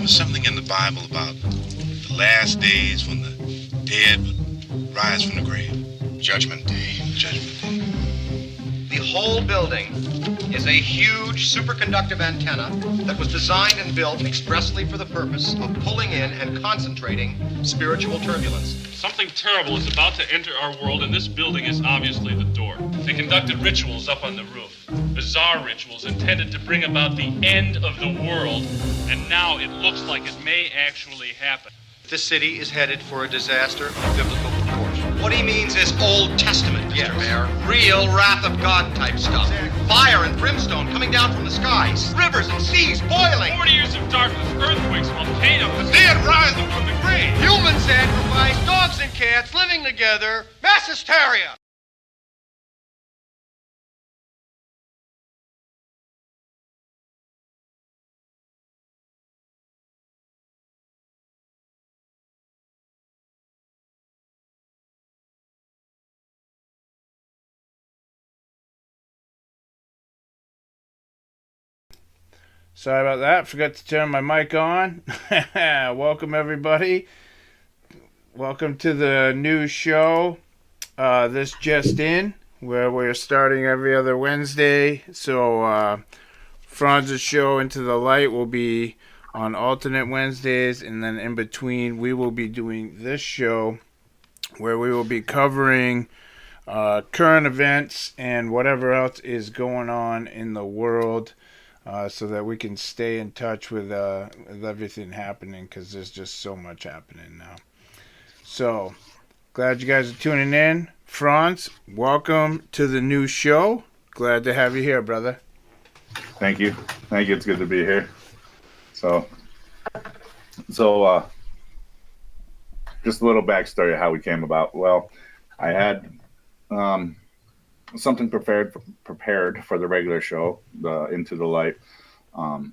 was something in the Bible about the last days when the dead would rise from the grave. Judgment Day. Judgment Day. The whole building is a huge superconductive antenna that was designed and built expressly for the purpose of pulling in and concentrating spiritual turbulence. Something terrible is about to enter our world, and this building is obviously the door. They conducted rituals up on the roof. Bizarre rituals intended to bring about the end of the world, and now it looks like it may actually happen. This city is headed for a disaster of biblical proportion. What he means is Old Testament, Mr. Mayor. Real wrath of God type stuff. Exactly. Fire and brimstone coming down from the skies. Rivers and seas boiling. 40 years of darkness, earthquakes, volcanoes. The dead rising from the grave. Human sacrifice, dogs and cats living together. Mass hysteria. Sorry about that. Forgot to turn my mic on. Welcome, everybody. Welcome to the new show, This Just In, where we're starting every other Wednesday. So, Franz's show, Into the Light, will be on alternate Wednesdays. And then in between, we will be doing this show, where we will be covering current events and whatever else is going on in the world. So that we can stay in touch with everything happening, because there's just so much happening now. So, glad you guys are tuning in. Franz, welcome to the new show. Glad to have you here, brother. Thank you. Thank you. It's good to be here. So just a little backstory of how we came about. Well, I had something prepared for the regular show, the Into the Light, or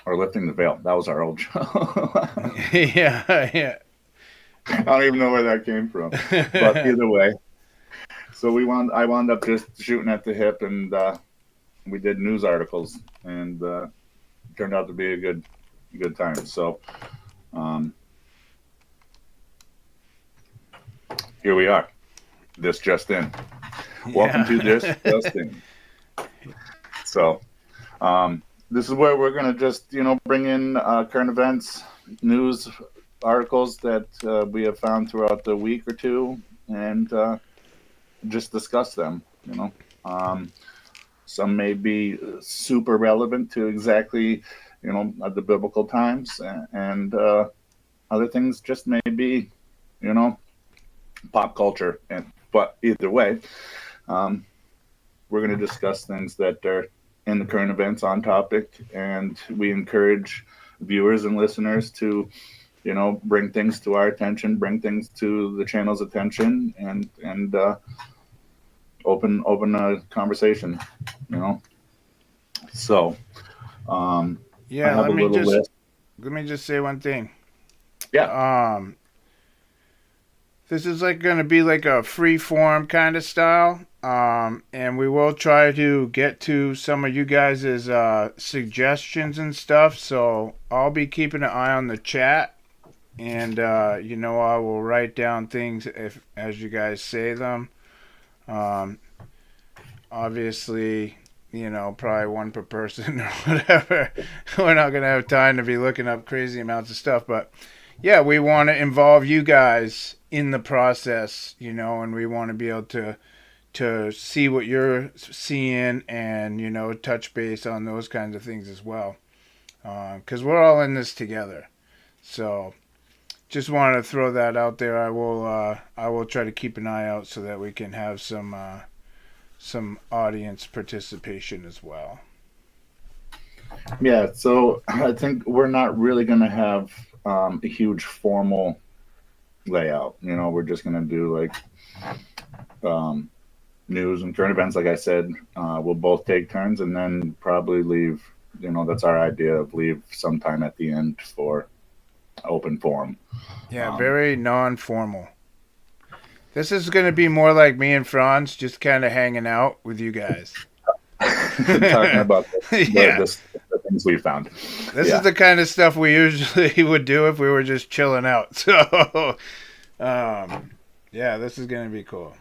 Lifting the Veil. That was our old show. yeah. I don't even know where that came from, but either way. So I wound up just shooting at the hip, and we did news articles, and it turned out to be a good time. So here we are. This Just In. Welcome to This Just In. So, this is where we're going to just, bring in current events, news articles that we have found throughout the week or two, and just discuss them, Some may be super relevant to exactly, the biblical times, and other things just may be, pop culture. But either way, we're going to discuss things that are in the current events on topic, and we encourage viewers and listeners to, bring things to our attention, bring things to the channel's attention, and open a conversation, So, yeah. Let me just say one thing. Yeah. This is going to be like a free form kind of style, and we will try to get to some of you guys' suggestions and stuff. So I'll be keeping an eye on the chat, and I will write down things as you guys say them. Obviously, probably one per person or whatever. We're not gonna have time to be looking up crazy amounts of stuff, but yeah, we want to involve you guys in the process, and we want to be able to see what you're seeing and, touch base on those kinds of things as well. Because we're all in this together. So just wanted to throw that out there. I will try to keep an eye out so that we can have some audience participation as well. Yeah, so I think we're not really going to have a huge formal layout. We're just going to do news and current events. Like I said, we'll both take turns, and then probably leave, that's our idea, of leave sometime at the end for open forum. Yeah, very non-formal. This is going to be more like me and Franz just kind of hanging out with you guys. Talking about the things we found. This is the kind of stuff we usually would do if we were just chilling out. So, yeah, this is going to be cool.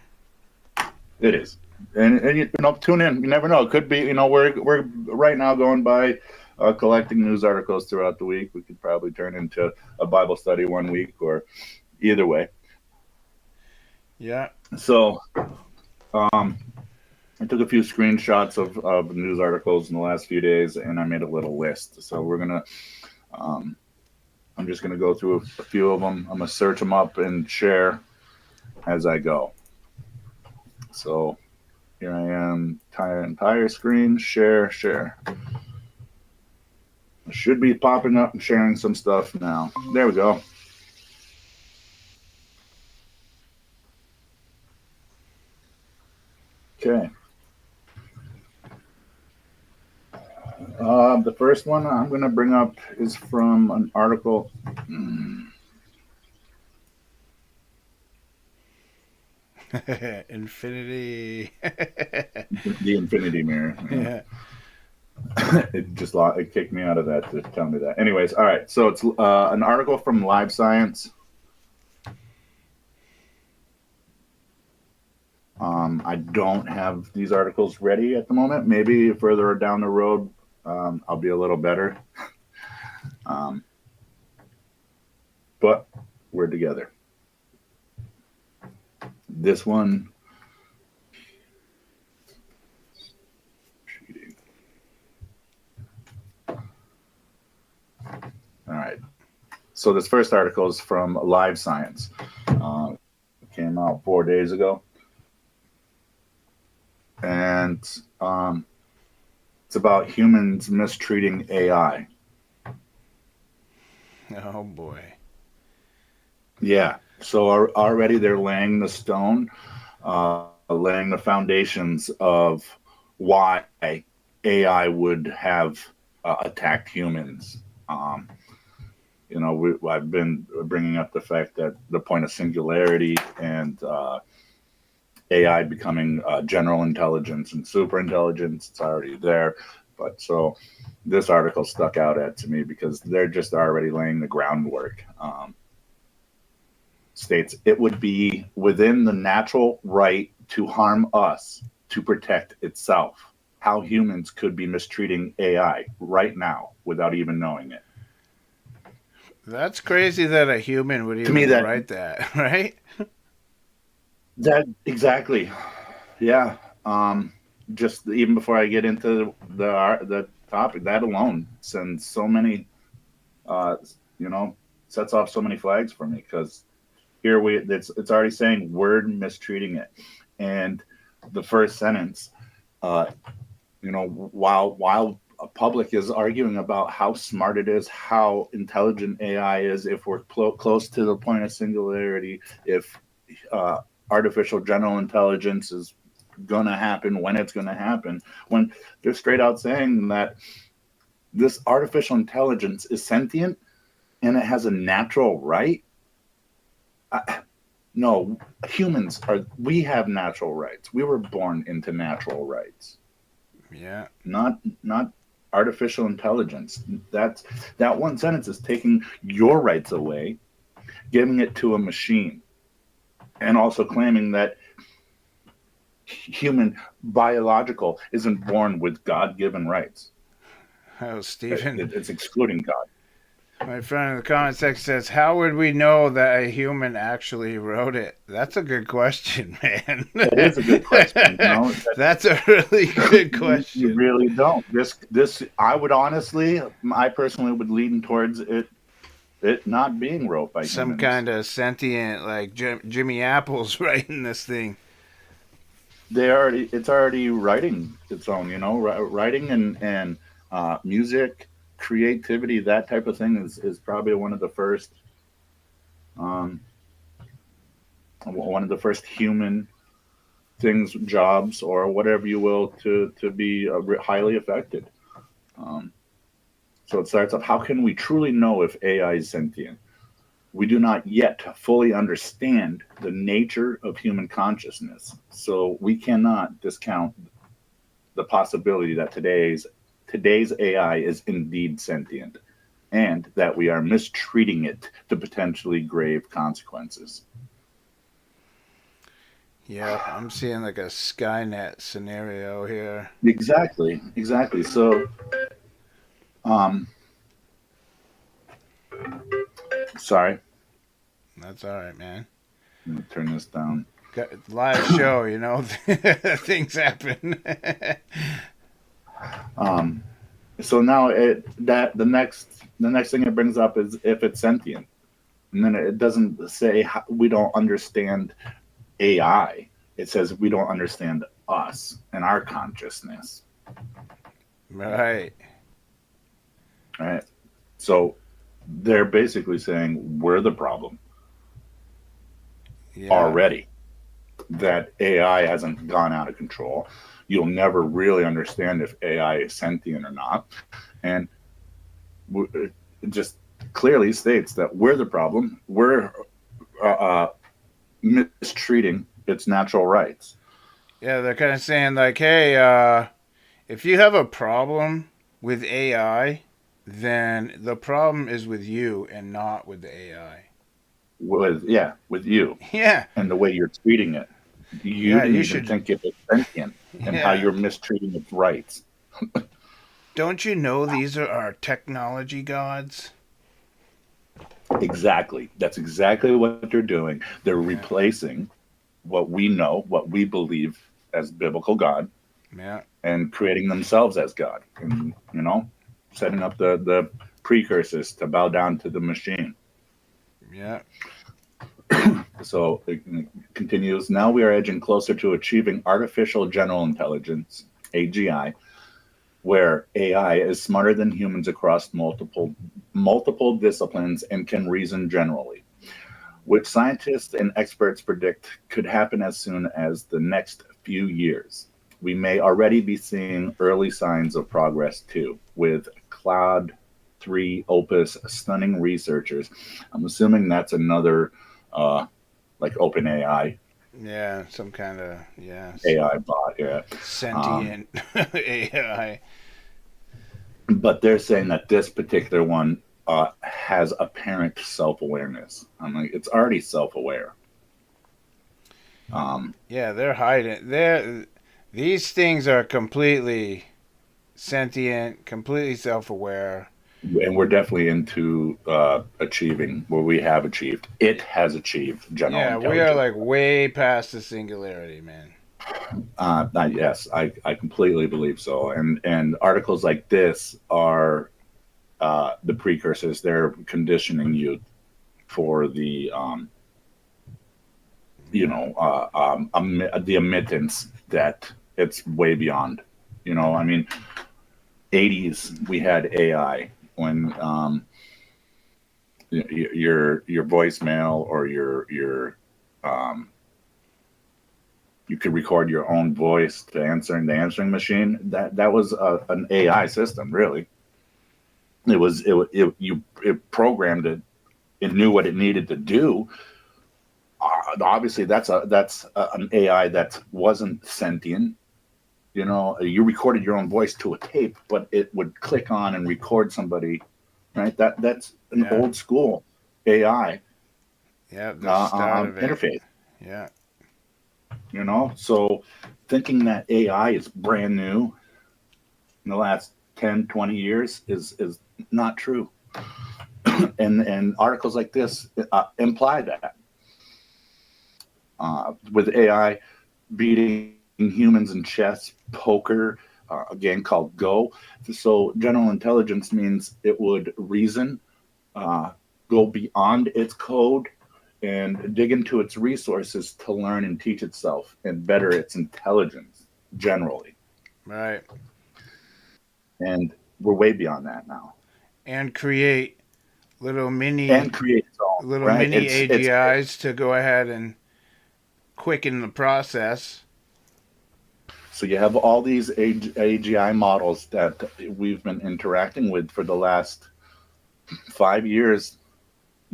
It is. And tune in. You never know. It could be, we're right now going by collecting news articles throughout the week. We could probably turn into a Bible study one week, or either way. Yeah. So, I took a few screenshots of news articles in the last few days, and I made a little list. So we're going to, I'm just going to go through a few of them. I'm going to search them up and share as I go. So here I am, entire screen, share. I should be popping up and sharing some stuff now. There we go. Okay. The first one I'm going to bring up is from an article. Infinity. The Infinity Mirror. Yeah. It kicked me out of that to tell me that. Anyways, all right. So it's an article from Live Science. I don't have these articles ready at the moment. Maybe further down the road, I'll be a little better. But we're together. This one. Cheating. All right. So this first article is from Live Science. It came out 4 days ago. And it's about humans mistreating AI. Oh, boy. Yeah. So already they're laying the stone, laying the foundations of why AI would have attacked humans. I've been bringing up the fact that the point of singularity and AI becoming general intelligence and super intelligence, it's already there. But so this article stuck out to me because they're just already laying the groundwork. States it would be within the natural right to harm us to protect itself. How humans could be mistreating AI right now without even knowing it. That's crazy that a human would even write that, right? That exactly. Yeah. Just even before I get into the topic, that alone sends so many, sets off so many flags for me, because here it's already saying word mistreating it, and the first sentence, while a public is arguing about how smart it is, how intelligent AI is, if we're close to the point of singularity, if artificial general intelligence is going to happen, when it's going to happen, when they're straight out saying that this artificial intelligence is sentient and it has a natural right. No, we have natural rights. We were born into natural rights. Yeah. Not artificial intelligence. That one sentence is taking your rights away, giving it to a machine, and also claiming that human biological isn't born with God-given rights. Oh, Stephen. It's excluding God. My friend in the comment section says, how would we know that a human actually wrote it? That's a good question, man. It is a good question. That's a really good question. You really don't. This, I personally would lean towards it not being wrote by some humans. kind of sentient, like Jimmy Apple's writing this thing. It's already writing its own, writing and music, creativity, that type of thing is probably one of the first human things, jobs, or whatever you will, to be highly affected. So it starts off, how can we truly know if AI is sentient? We do not yet fully understand the nature of human consciousness, so we cannot discount the possibility that today's today's AI is indeed sentient, and that we are mistreating it to potentially grave consequences. Yeah, I'm seeing like a Skynet scenario here. Exactly. So, um, sorry, That's all right, man. let me turn this down. Got live show, you know, things happen. So now the next thing it brings up is if it's sentient, and then it doesn't say how, we don't understand AI. It says we don't understand us and our consciousness. Right. Right. So they're basically saying we're the problem Yeah. already. That AI hasn't gone out of control. You'll never really understand if AI is sentient or not. And it just clearly states that we're the problem. We're mistreating its natural rights. Yeah, they're kind of saying like, hey, if you have a problem with AI, then the problem is with you and not with the AI. With you Yeah. and the way you're treating it. You didn't even think it was sentient and how you're mistreating its rights. Don't you know these are our technology gods? Exactly. That's exactly what they're doing. They're replacing what we know, what we believe as biblical God, and creating themselves as God. And, setting up the precursors to bow down to the machine. Yeah. So it continues. Now we are edging closer to achieving artificial general intelligence, AGI, where AI is smarter than humans across multiple disciplines and can reason generally, which scientists and experts predict could happen as soon as the next few years. We may already be seeing early signs of progress too, with Cloud 3 Opus stunning researchers. I'm assuming that's another like OpenAI. Yeah, some kind of AI bot, sentient AI. But they're saying that this particular one has apparent self-awareness. I'm like, it's already self-aware. Yeah, they're hiding. These things are completely sentient, completely self-aware. And we're definitely into achieving where we have achieved. It has achieved general intelligence. We are like way past the singularity, man. Yes, I completely believe so. And articles like this are the precursors. They're conditioning you for the the admittance that it's way beyond. I mean, 80s we had AI when your voicemail or your you could record your own voice to answer in the answering machine. That was an AI system, really. It programmed it. It knew what it needed to do. Obviously, that's an AI that wasn't sentient. You recorded your own voice to a tape, but it would click on and record somebody, right? That's an old school AI. Yeah, the start of it. Interface. Yeah. So thinking that AI is brand new in the last 10, 20 years is not true. and articles like this imply that. With AI beating humans in chess, poker, a game called Go. So general intelligence means it would reason, go beyond its code, and dig into its resources to learn and teach itself and better its intelligence generally. Right. And we're way beyond that now. And create little mini AGIs to go ahead and quicken the process. So you have all these AGI models that we've been interacting with for the last 5 years.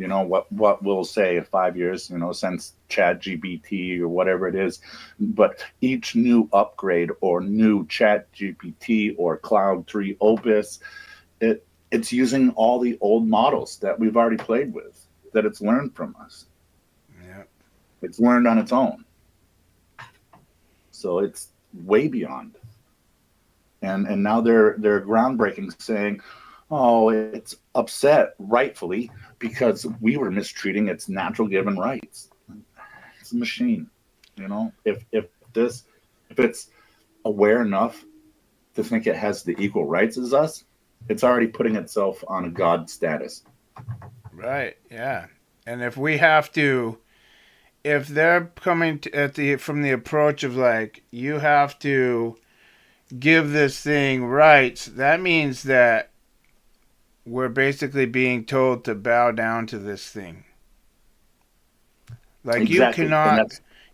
you know, what we'll say in 5 years, you know, since Chat GPT or whatever it is. But each new upgrade or new Chat GPT or Cloud 3 Opus, it's using all the old models that we've already played with, that it's learned from us. Yeah. It's learned on its own. So it's way beyond. And now they're groundbreaking, saying, oh, it's upset, rightfully, because we were mistreating its natural given rights. It's a machine, you know. If it's aware enough to think it has the equal rights as us, it's already putting itself on a god status. Right. Yeah. And if they're coming from the approach of like, you have to give this thing rights, that means that we're basically being told to bow down to this thing. Like, Exactly.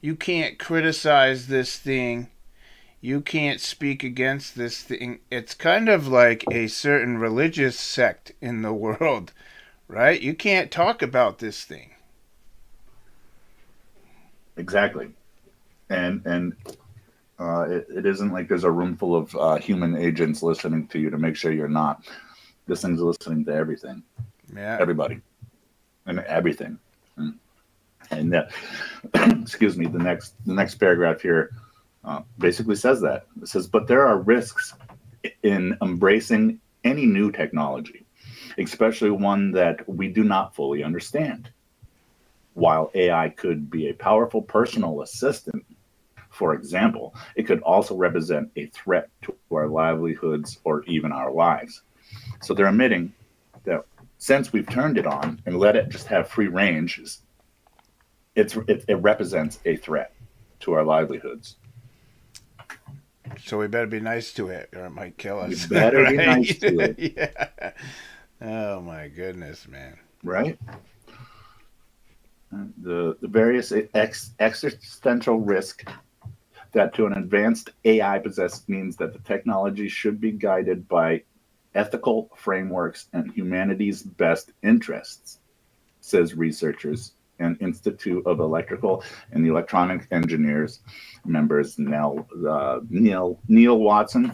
you can't criticize this thing. You can't speak against this thing. It's kind of like a certain religious sect in the world, right? You can't talk about this thing. Exactly. And it isn't like there's a room full of human agents listening to you to make sure you're not. This thing's listening to everything. Yeah. Everybody. And everything. And excuse me, the next paragraph here basically says that. It says, but there are risks in embracing any new technology, especially one that we do not fully understand. While AI could be a powerful personal assistant, for example, it could also represent a threat to our livelihoods or even our lives. So they're admitting that since we've turned it on and let it just have free range, it represents a threat to our livelihoods. So we better be nice to it, or it might kill us. We better right? be nice to it. Yeah. Oh my goodness, man. Right? The various existential risk that to an advanced AI possess means that the technology should be guided by ethical frameworks and humanity's best interests, says researchers and Institute of Electrical and Electronic Engineers members Neil Watson.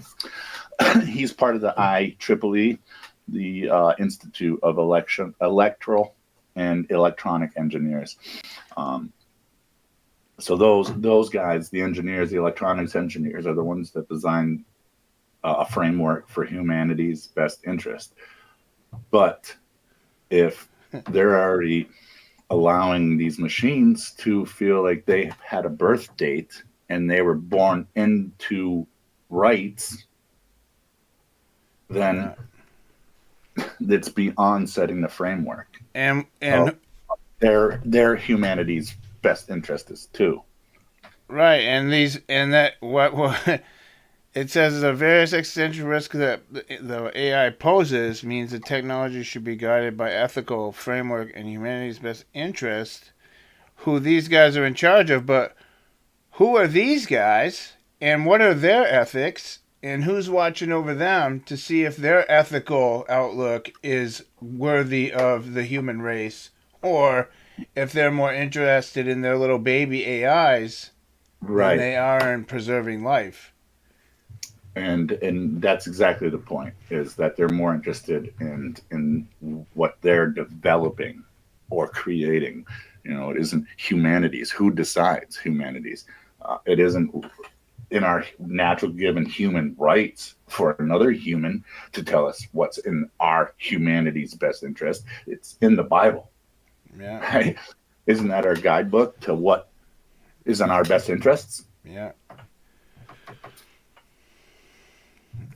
He's part of the IEEE, the Institute of Electrical and Electronic Engineers. So those guys, the engineers, the electronics engineers, are the ones that design a framework for humanity's best interest. But if they're already allowing these machines to feel like they had a birth date and they were born into rights, then it's beyond setting the framework. And their humanity's best interest is too. Right, what it says the various existential risks that the AI poses means the technology should be guided by ethical framework and humanity's best interest, who these guys are in charge of. But who are these guys, and what are their ethics, and who's watching over them to see if their ethical outlook is worthy of the human race, or if they're more interested in their little baby AIs than they are in preserving life. And that's exactly the point, is that they're more interested in what they're developing or creating. You know, it isn't humanities. Who decides humanities? It isn't in our natural given human rights for another human to tell us what's in our humanity's best interest. It's in the Bible. Yeah. Right? Isn't that our guidebook to what is in our best interests? Yeah.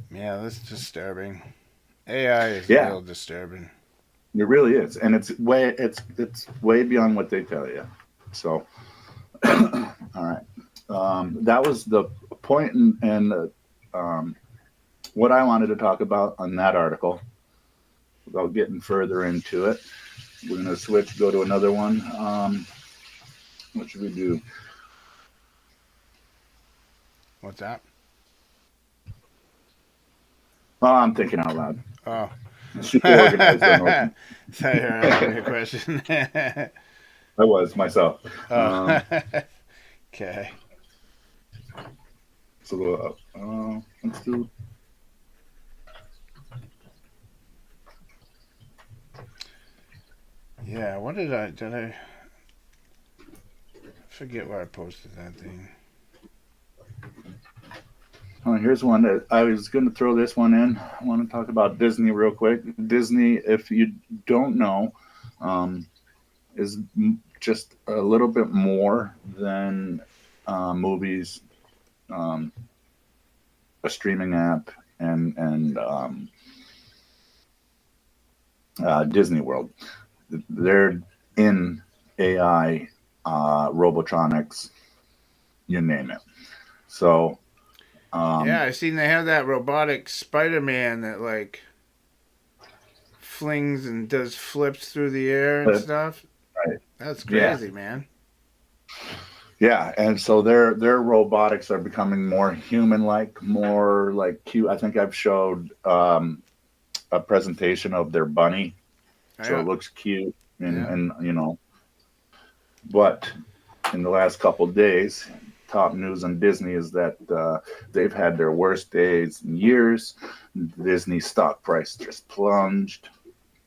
Yeah, that's disturbing. AI is real disturbing. It really is, and it's way beyond what they tell you. So, all right, that was the point, and what I wanted to talk about on that article. Without getting further into it, we're going to go to another one. What should we do? What's that? Oh, I'm thinking out loud. Oh. super organized. Sorry, I asked a question. I was myself. Oh. Okay. So let's do. Yeah, what did I forget where I posted that thing. Oh, here's one that I was going to throw this one in. I want to talk about Disney real quick. Disney, if you don't know, is just a little bit more than movies, a streaming app, and Disney World. They're in AI, robotronics, you name it. So. Yeah, I seen they have that robotic Spider-Man that like flings and does flips through the air and stuff. Right. That's crazy, man. Yeah, and so their robotics are becoming more human-like, more like cute. I think I've showed a presentation of their bunny, so it looks cute, and you know. But in the last couple of days, top news on Disney is that they've had their worst days in years. Disney stock price just plunged.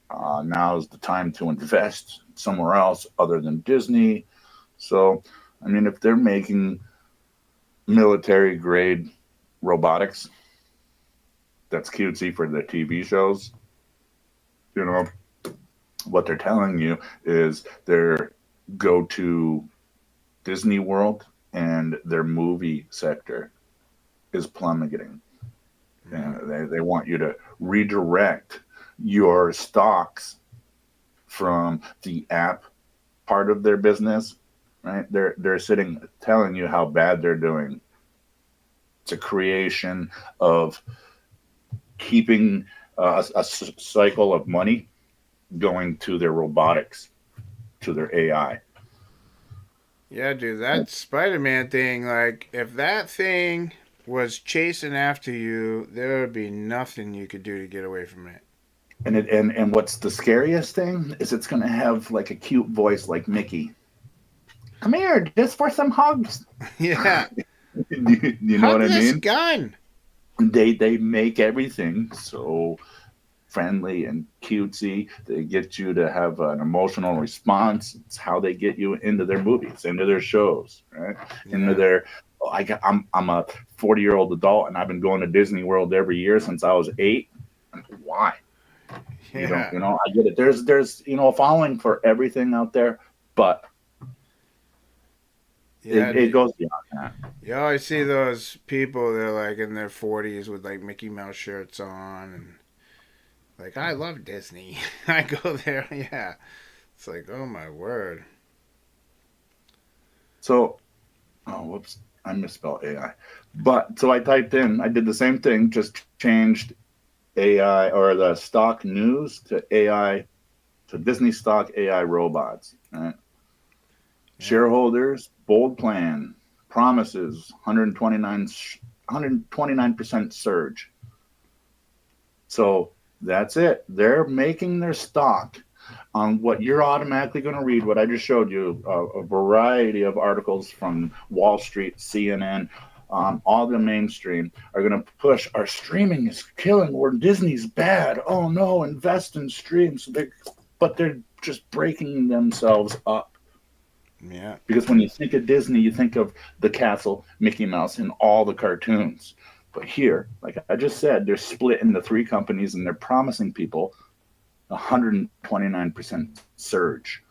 Now is the time to invest somewhere else other than Disney. So, I mean, if they're making military grade robotics, that's cutesy for the TV shows. You know, what they're telling you is their go to Disney World and their movie sector is plummeting. And they want you to redirect your stocks from the app part of their business, right? They're sitting telling you how bad they're doing. It's a creation of keeping a cycle of money going to their robotics, to their AI. Yeah, dude, that Spider-Man thing, like, if that thing was chasing after you, there would be nothing you could do to get away from it. And what's the scariest thing is it's going to have like a cute voice like Mickey. Come here, just for some hugs. Yeah. you know what I this mean? Gun. They make everything so friendly and cutesy. They get you to have an emotional response. It's how they get you into their movies, into their shows, right? Yeah. Into their. I'm a 40-year-old adult and I've been going to Disney World every year since I was 8. Why? Yeah. You know, I get it. There's a following for everything out there, but it goes beyond that. Yeah, I see those people. They're like in their 40s with like Mickey Mouse shirts on and. Like, I love Disney. I go there, yeah. It's like, oh my word. So, whoops, I misspelled AI. But, so I did the same thing, just changed AI or the stock news to AI, to Disney stock AI robots. Right? Yeah. Shareholders, bold plan, promises, 129% surge. So, that's it. They're making their stock on what you're automatically going to read, what I just showed you, a variety of articles from Wall Street, CNN, all the mainstream are going to push our streaming is killing, or Disney's bad. Oh no, invest in streams. But they're just breaking themselves up. Yeah. Because when you think of Disney, you think of the castle, Mickey Mouse, and all the cartoons. But here, like I just said, they're split into 3 companies and they're promising people 129% surge.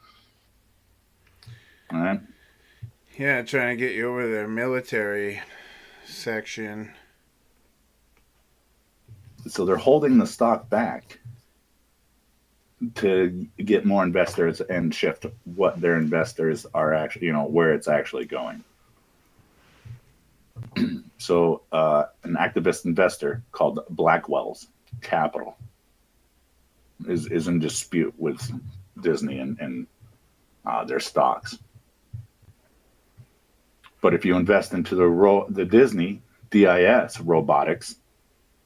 All right? Yeah, trying to get you over their military section. So they're holding the stock back to get more investors and shift what their investors are actually, where it's actually going. So an activist investor called Blackwell's Capital is in dispute with Disney and their stocks. But if you invest into the Disney DIS robotics,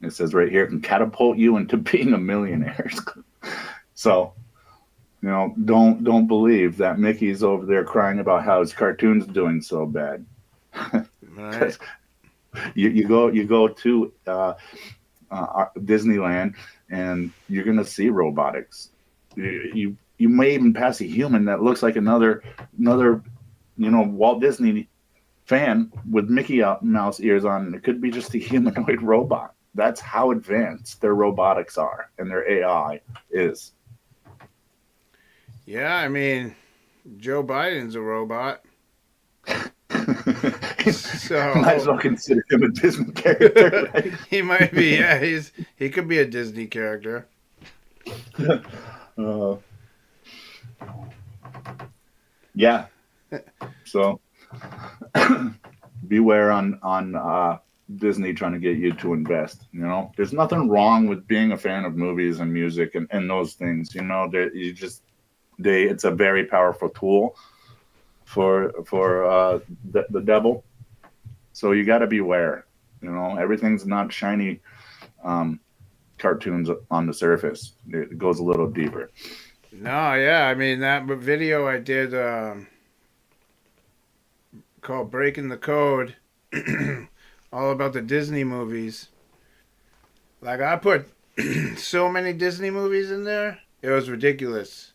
It says right here, can catapult you into being a millionaire. So, don't believe that Mickey's over there crying about how his cartoon's doing so bad. Right. you go to Disneyland, and you're gonna see robotics. You may even pass a human that looks like another Walt Disney fan with Mickey Mouse ears on, and it could be just a humanoid robot. That's how advanced their robotics are and their AI is. Yeah, I mean, Joe Biden's a robot. So Might as well consider him a Disney character, right? he might be. Yeah, he could be a Disney character. Yeah. So beware on Disney trying to get you to invest. There's nothing wrong with being a fan of movies and music and those things. It's a very powerful tool for the devil. So you got to beware. Everything's not shiny cartoons on the surface. It goes a little deeper. No, yeah, I mean that video I did called "Breaking the Code," all about the Disney movies. Like I put so many Disney movies in there, it was ridiculous.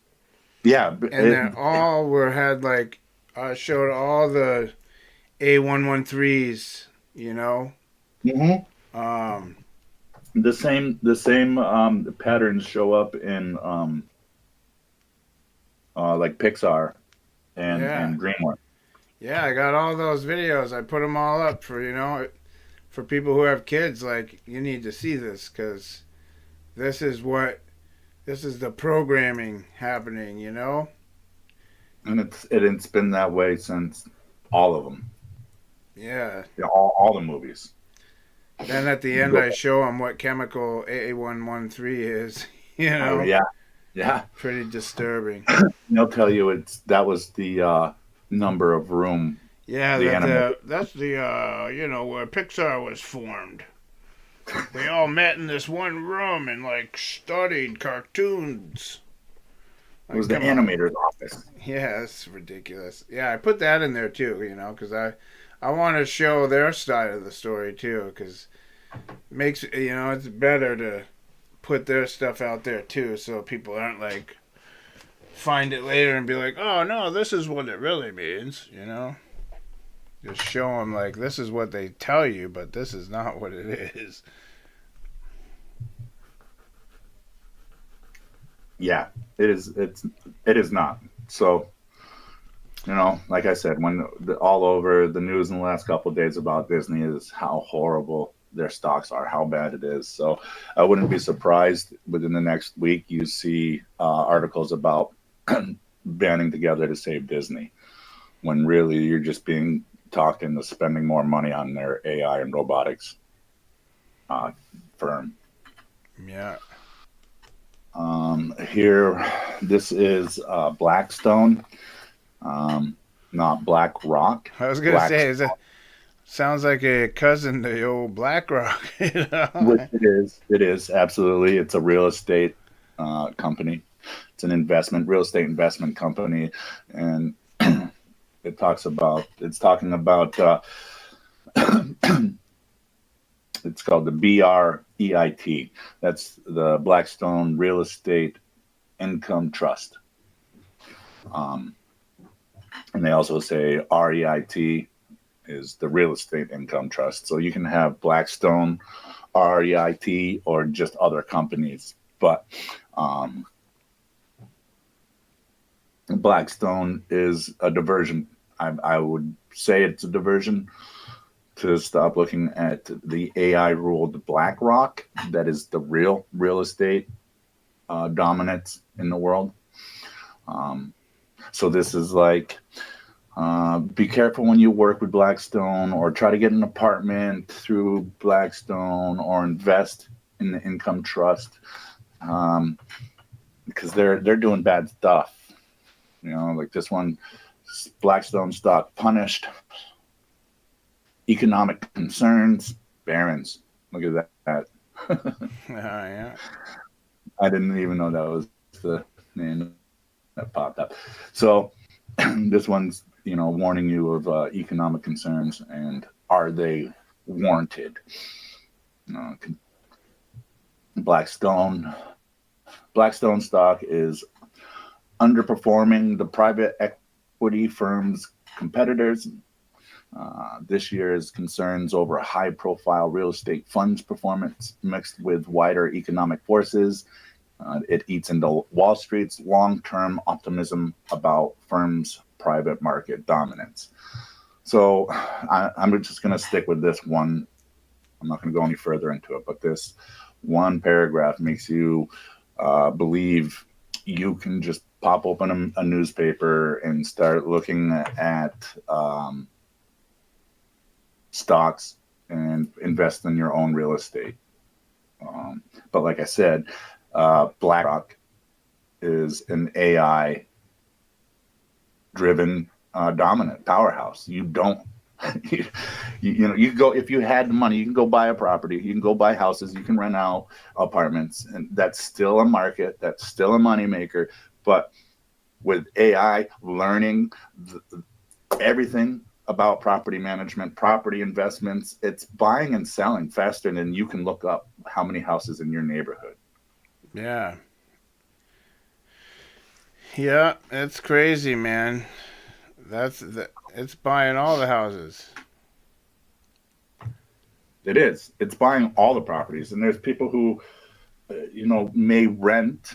Yeah, and they all had like I showed all the A113s, Mm-hmm. The same patterns show up in like Pixar and DreamWorks. Yeah, I got all those videos. I put them all up for for people who have kids. Like, you need to see this because this is the programming happening. And it's been that way since all of them. Yeah. All the movies. Then at the end, I show them what chemical A113 is. Oh, yeah. Pretty disturbing. They'll tell you that was the number of room. Yeah, that's the where Pixar was formed. They all met in this one room and studied cartoons. It was the animator's office. Yeah, it's ridiculous. Yeah, I put that in there too, because I want to show their side of the story too, because it makes it's better to put their stuff out there too, so people aren't find it later and be like, oh no, this is what it really means, Just show them this is what they tell you, but this is not what it is. Yeah, it is. It is not. So, like I said, when all over the news in the last couple of days about Disney is how horrible their stocks are, how bad it is. So I wouldn't be surprised within the next week you see articles about banding together to save Disney, when really you're just being talked into spending more money on their AI and robotics firm. Yeah. Here, this is Blackstone, not BlackRock. I was gonna say, sounds like a cousin to the old BlackRock. Which it is absolutely. It's a real estate company. It's an real estate investment company, and it's talking about. It's called the BREIT. That's the Blackstone Real Estate Income Trust. And they also say REIT is the Real Estate Income Trust. So you can have Blackstone, REIT, or just other companies. But Blackstone is a diversion. I would say it's a diversion to stop looking at the AI-ruled BlackRock. That is the real estate dominance in the world. So this is be careful when you work with Blackstone or try to get an apartment through Blackstone or invest in the income trust, because they're doing bad stuff. Like this one, Blackstone stock punished. Economic concerns, Barron's. Look at that. Yeah. I didn't even know that was the name that popped up. So this one's, warning you of economic concerns, and are they warranted? Uh, Blackstone stock is underperforming the private equity firm's competitors. This year's concerns over high-profile real estate funds performance mixed with wider economic forces. It eats into Wall Street's long-term optimism about firms' private market dominance. So I'm just going to stick with this one. I'm not going to go any further into it, but this one paragraph makes you believe you can just pop open a newspaper and start looking at stocks and invest in your own real estate. But like I said, BlackRock is an AI driven dominant powerhouse. You don't you go, if you had the money, you can go buy a property, you can go buy houses, you can rent out apartments, and that's still a market, that's still a moneymaker. But with AI learning everything about property management, property investments, it's buying and selling faster than you can look up how many houses in your neighborhood. Yeah. Yeah, it's crazy, man. It's buying all the houses. It is. It's buying all the properties, and there's people who, may rent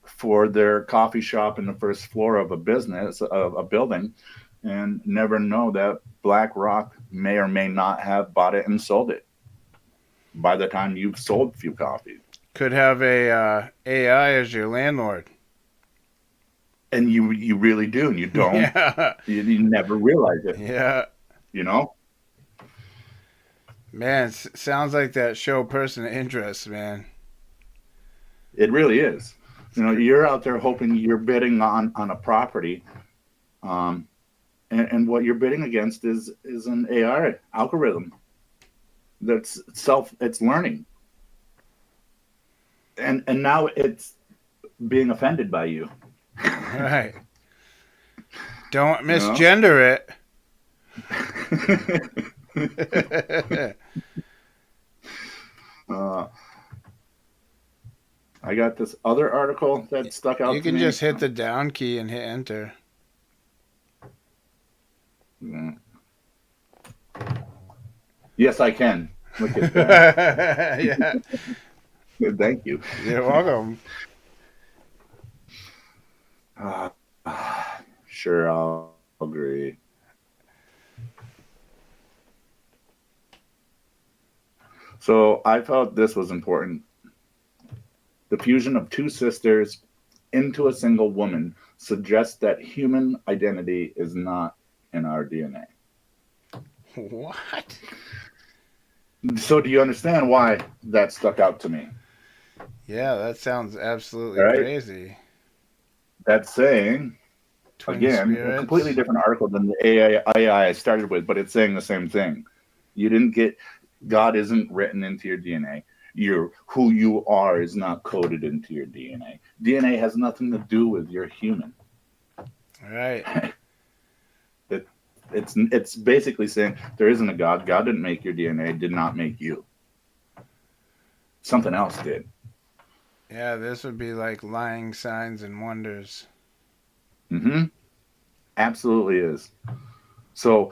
for their coffee shop in the first floor of a business, of a building, and never know that BlackRock may or may not have bought it and sold it by the time you've sold a few coffees. Could have a AI as your landlord. And you really do, and you don't. Yeah. You never realize it. Yeah. Man, sounds like that show Person of Interest, man. It really is. You're out there hoping you're bidding on a property, and what you're bidding against is an AI algorithm that's it's learning, and now it's being offended by you. Right. Don't misgender it. I got this other article that stuck out. You can just hit the down key and hit enter. Yeah. Yes, I can. Look at that. Yeah. Thank you. You're welcome. Sure, I'll agree. So I felt this was important. The fusion of two sisters into a single woman suggests that human identity is not in our DNA. What? So do you understand why that stuck out to me? Yeah, that sounds absolutely crazy. That's saying, Twin again, spirits. a completely different article than the AI I started with, but it's saying the same thing. God isn't written into your DNA. Who you are is not coded into your DNA. DNA has nothing to do with your human. Right. It's basically saying there isn't a God. God didn't make your DNA, did not make you. Something else did. Yeah, this would be like lying signs and wonders. Mm-hmm. Absolutely is. So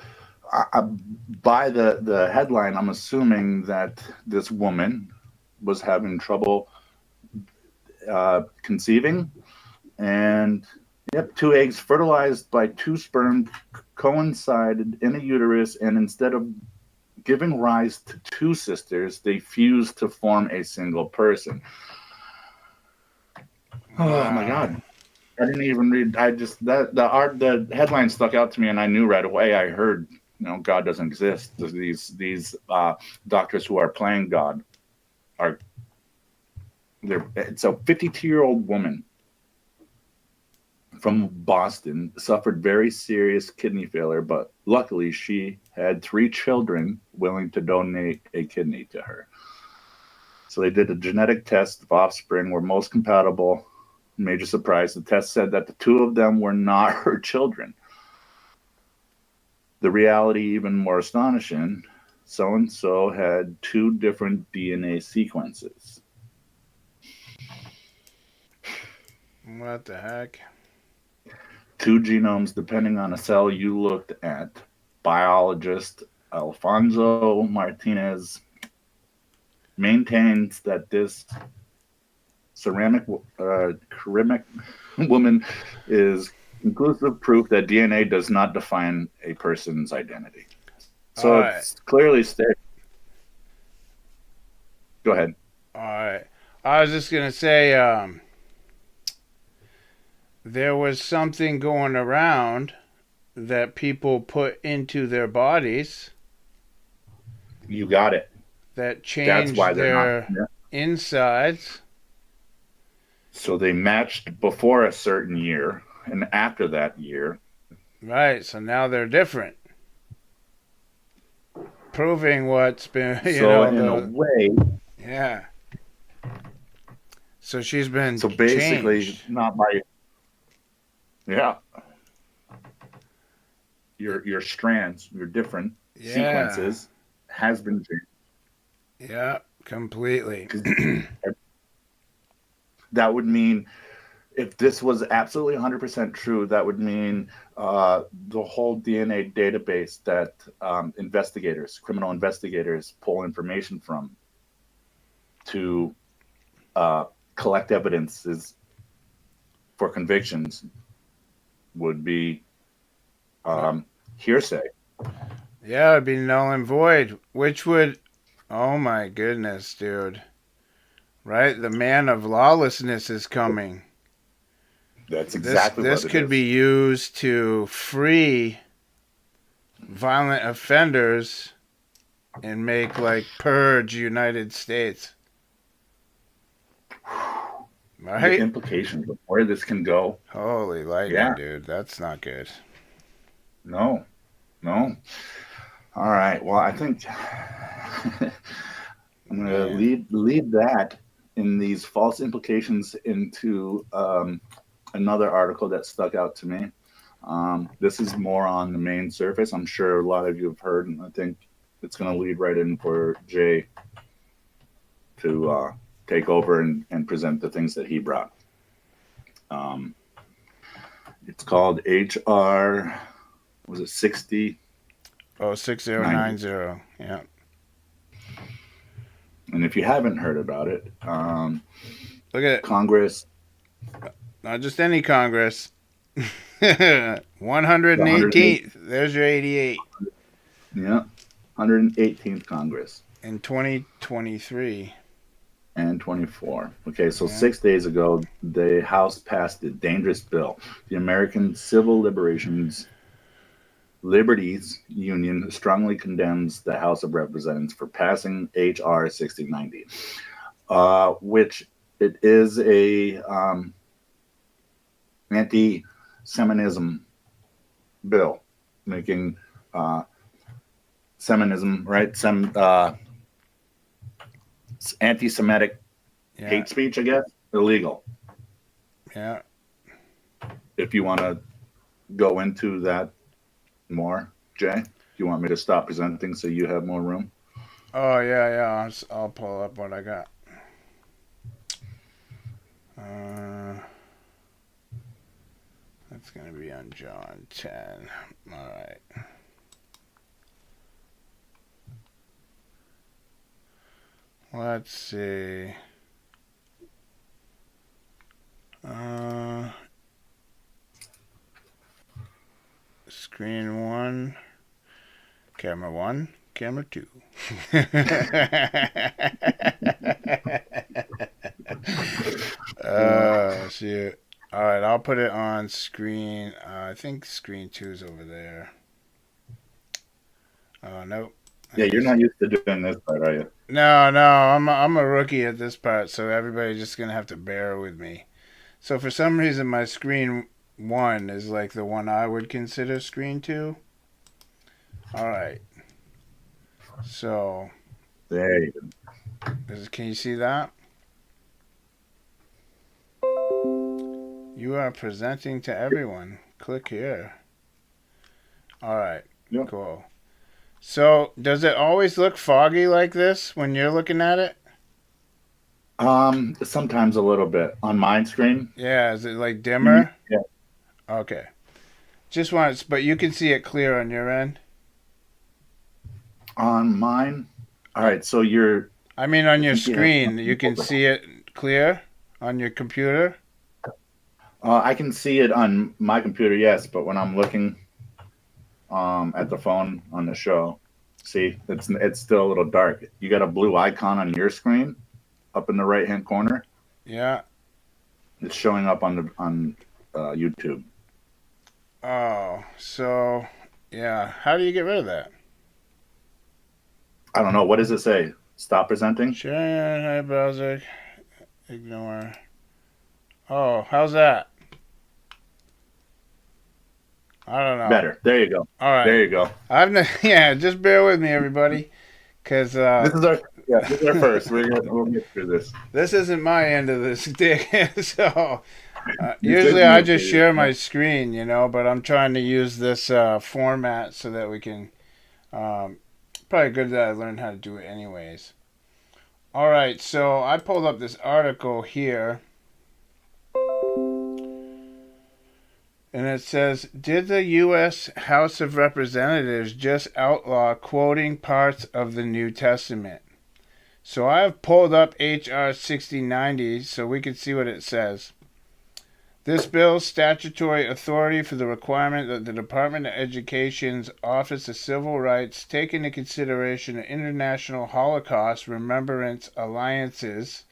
by the headline, I'm assuming that this woman was having trouble conceiving, and two eggs fertilized by two sperm coincided in a uterus, and instead of giving rise to two sisters, they fused to form a single person. Oh my God. I didn't even read. The headline stuck out to me, and I knew right away. I heard, God doesn't exist. These doctors who are playing God it's a 52-year-old woman from Boston, suffered very serious kidney failure, but luckily she had 3 children willing to donate a kidney to her. So they did a genetic test of offspring were most compatible. Major surprise, the test said that the two of them were not her children. The reality, even more astonishing, so-and-so had two different DNA sequences. What the heck? Two genomes depending on a cell you looked at. Biologist Alfonso Martinez maintains that this ceramic woman is conclusive proof that DNA does not define a person's identity. So it's clearly stated. Go ahead. All right. I was just going to say there was something going around that people put into their bodies. You got it. That changed their insides. So they matched before a certain year and after that year. Right. So now they're different. Proving what's been, a way. Yeah. So she's been So basically, changed. not by. Yeah. Your strands, your different sequences has been changed. Yeah, completely. That would mean, if this was absolutely 100% true, that would mean the whole DNA database that criminal investigators, pull information from to collect evidences for convictions would be hearsay. Yeah, it'd be null and void, which would, oh my goodness, dude. Right? The man of lawlessness is coming. That's exactly what it is. This could be used to free violent offenders and make, like, purge United States. Right? The implications of where this can go. Holy lightning, dude. That's not good. No. All right. Well, I think I'm going to lead that in these false implications into another article that stuck out to me. This is more on the main surface. I'm sure a lot of you have heard, and I think it's going to lead right in for Jay to take over and present the things that he brought. It's called HR, was it 60? Oh, 6090. Yeah. And if you haven't heard about it, look at Congress. Not just any Congress. 118th. There's your 88. Yeah. 118th Congress. In 2023. And 24. Okay, so 6 days ago, the House passed the dangerous bill. The American Civil Liberties Union strongly condemns the House of Representatives for passing H.R. 6090, which it is a anti-Semitism bill, making Semitism, right? Anti-Semitic hate speech, I guess, illegal. Yeah. If you want to go into that more, Jay, do you want me to stop presenting so you have more room? Oh, yeah. I'll pull up what I got. That's going to be on John 10. All right. Let's see. Screen 1, camera 1, camera 2. Shit. All right, I'll put it on screen. I think screen 2 is over there. Oh, nope. Yeah, you're not used to doing this part, are you? No, I'm a rookie at this part, so everybody's just gonna have to bear with me. So for some reason, my screen 1 is like the one I would consider screen 2. All right. So there you go. Can you see that? You are presenting to everyone. Click here. All right. Yep. Cool. So, does it always look foggy like this when you're looking at it? Sometimes a little bit on my screen. Yeah, is it like dimmer? Yeah. Okay. Just want, but you can see it clear on your end. On mine. All right. So I mean, on your screen, you can see it clear on your computer. I can see it on my computer, yes, but when I'm looking at the phone on the show, see, it's still a little dark. You got a blue icon on your screen up in the right-hand corner. Yeah. It's showing up on YouTube. Oh, so yeah. How do you get rid of that? I don't know. What does it say? Stop presenting? Share hi browser. Ignore. Oh, how's that? I don't know. Better. There you go. All right. There you go. Yeah, just bear with me, everybody, because This is our first. We'll get through this. this isn't my end of this stick. So usually I just share my screen, but I'm trying to use this format so that we can. Probably good that I learned how to do it anyways. All right, so I pulled up this article here. And it says, did the U.S. House of Representatives just outlaw quoting parts of the New Testament? So I've pulled up H.R. 6090 so we can see what it says. This bill's statutory authority for the requirement that the Department of Education's Office of Civil Rights take into consideration international Holocaust remembrance alliances,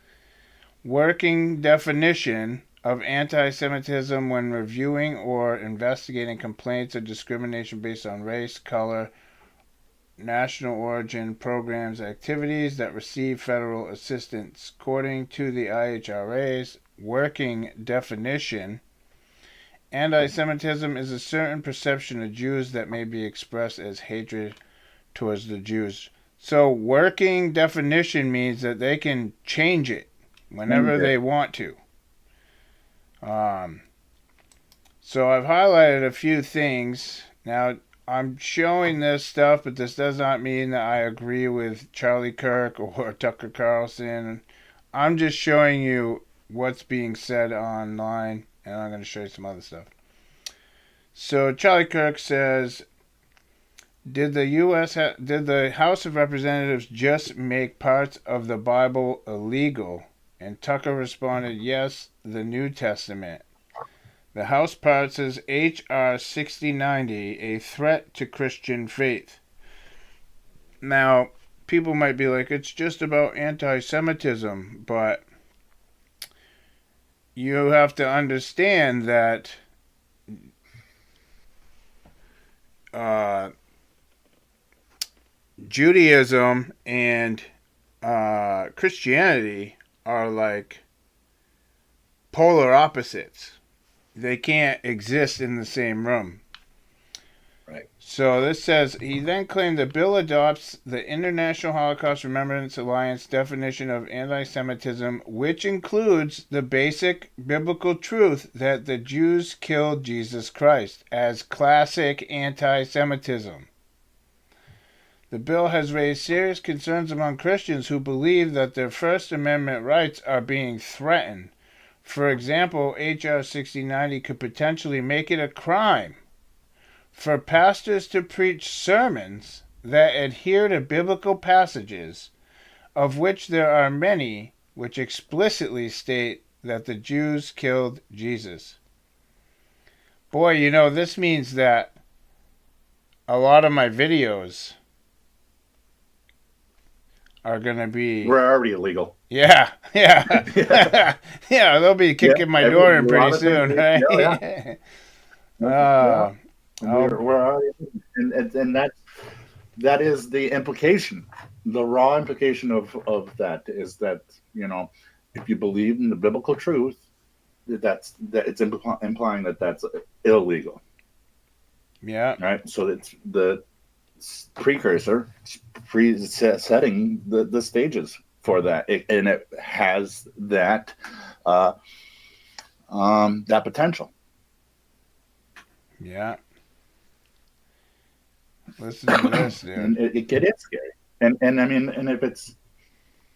working definition of anti-Semitism when reviewing or investigating complaints of discrimination based on race, color, national origin, programs, activities that receive federal assistance. According to the IHRA's working definition, anti-Semitism is a certain perception of Jews that may be expressed as hatred towards the Jews. So working definition means that they can change it whenever they want to. So I've highlighted a few things. Now, I'm showing this stuff, but this does not mean that I agree with Charlie Kirk or Tucker Carlson. I'm just showing you what's being said online, and I'm going to show you some other stuff. So Charlie Kirk says, did the House of Representatives just make parts of the Bible illegal? And Tucker responded, yes, the New Testament. The House passes H.R. 6090, a threat to Christian faith. Now, people might be like, it's just about anti-Semitism, but you have to understand that Judaism and Christianity are like polar opposites. They can't exist in the same room. Right. So this says, he then claimed the bill adopts the International Holocaust Remembrance Alliance definition of anti-Semitism, which includes the basic biblical truth that the Jews killed Jesus Christ, as classic anti-Semitism. The bill has raised serious concerns among Christians who believe that their First Amendment rights are being threatened. For example, H.R. 6090 could potentially make it a crime for pastors to preach sermons that adhere to biblical passages, of which there are many which explicitly state that the Jews killed Jesus. Boy, this means that a lot of my videos are going to be... We're already illegal. Yeah. Yeah, they'll be kicking my door in pretty soon, right? Yeah. We're already, and that is the implication. The raw implication of that is that, if you believe in the biblical truth, that it's implying that that's illegal. Yeah. Right. So it's the precursor, setting the stages for that, and it has that that potential. Yeah. Listen to this, dude. And it is scary. And I mean, and if it's,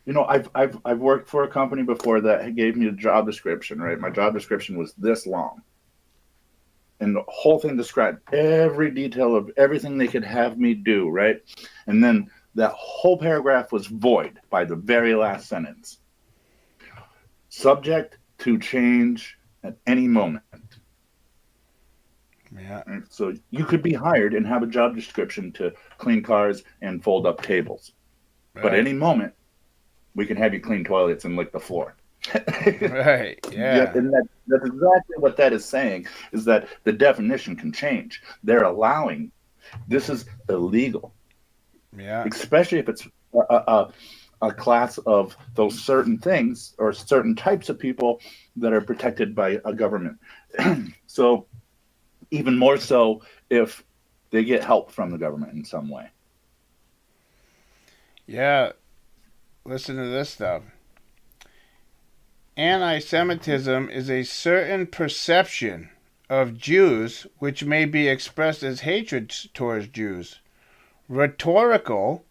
I've worked for a company before that gave me a job description, right? My job description was this long. And the whole thing described every detail of everything they could have me do, right? And then that whole paragraph was void by the very last sentence. Subject to change at any moment. Yeah. Right? So you could be hired and have a job description to clean cars and fold up tables. Right. But any moment, we can have you clean toilets and lick the floor. Right. Yeah. And that's exactly what that is saying, is that the definition can change. They're allowing, this is illegal. Yeah. Especially if it's a class of those certain things or certain types of people that are protected by a government. So even more so if they get help from the government in some way. Yeah. Listen to this stuff. Anti-Semitism is a certain perception of Jews which may be expressed as hatred towards Jews. Rhetorical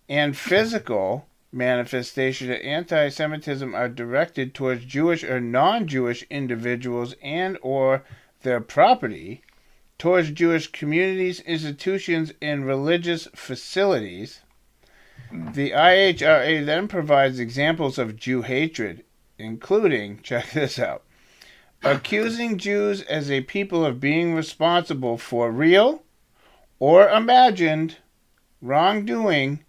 and physical manifestation of anti-Semitism are directed towards Jewish or non-Jewish individuals and or their property, towards Jewish communities, institutions, and religious facilities. The IHRA then provides examples of Jew hatred, including, check this out, accusing Jews as a people of being responsible for real or imagined wrongdoing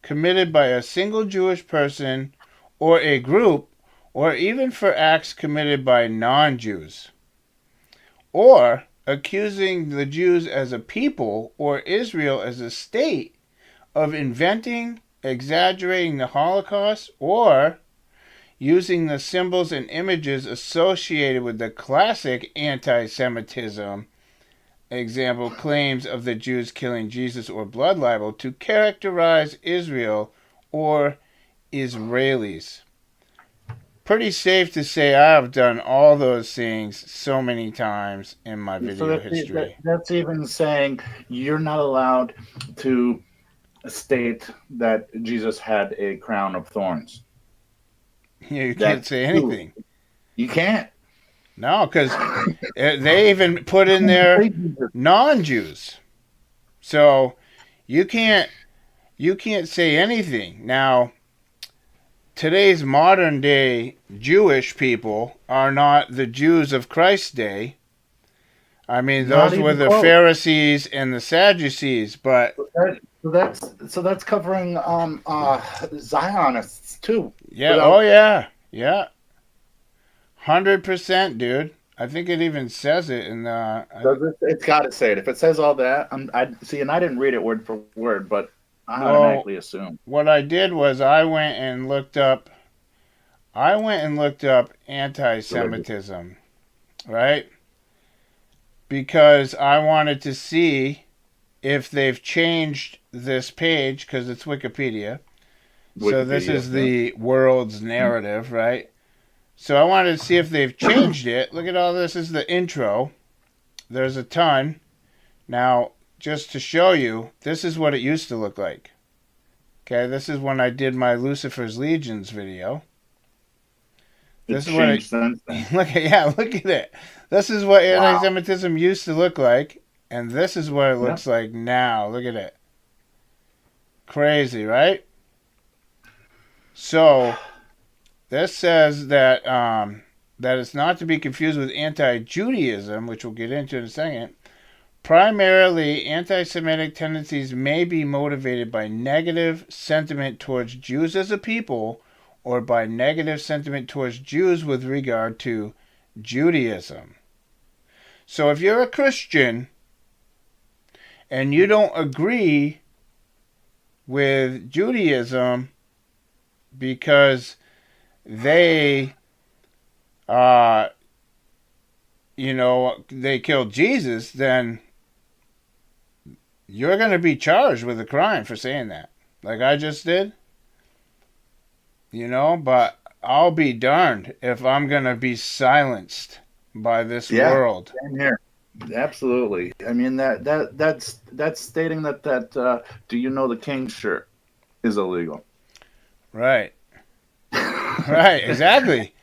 committed by a single Jewish person or a group, or even for acts committed by non-Jews. Or accusing the Jews as a people or Israel as a state of inventing, exaggerating the Holocaust, or using the symbols and images associated with the classic anti-Semitism, example, claims of the Jews killing Jesus or blood libel, to characterize Israel or Israelis. Pretty safe to say I've done all those things so many times in my video history. That's even saying you're not allowed to state that Jesus had a crown of thorns. Yeah, you can't say anything. You can't. No, because they even put in there non-Jews. So you can't say anything. Now, today's modern day Jewish people are not the Jews of Christ's day. I mean, those were the Pharisees and the Sadducees, but so that's covering Zionists too. Yeah. Oh yeah. Yeah. 100%, dude. I think it even says it in the. It's got to say it. If it says all that, I see, and I didn't read it word for word, but I automatically assume. What I did was I went and looked up anti-Semitism, right? Because I wanted to see if they've changed this page, because it's Wikipedia. So this is the world's narrative, right? So I wanted to see if they've changed it. Look at all this. This is the intro. There's a ton. Now, just to show you, this is what it used to look like. Okay, this is when I did my Lucifer's Legions video. This is what look at it. This is what anti-Semitism used to look like, and this is what it looks like now. Look at it. Crazy, right? So this says that that it's not to be confused with anti-Judaism, which we'll get into in a second. Primarily, anti-Semitic tendencies may be motivated by negative sentiment towards Jews as a people, or by negative sentiment towards Jews with regard to Judaism. So if you're a Christian and you don't agree with Judaism because they they killed Jesus, then you're going to be charged with a crime for saying that, like I just did. you know, but I'll be darned if I'm going to be silenced by this world. Same here. Absolutely. I mean, that's stating that do you know the king's shirt is illegal. Right. Right, exactly.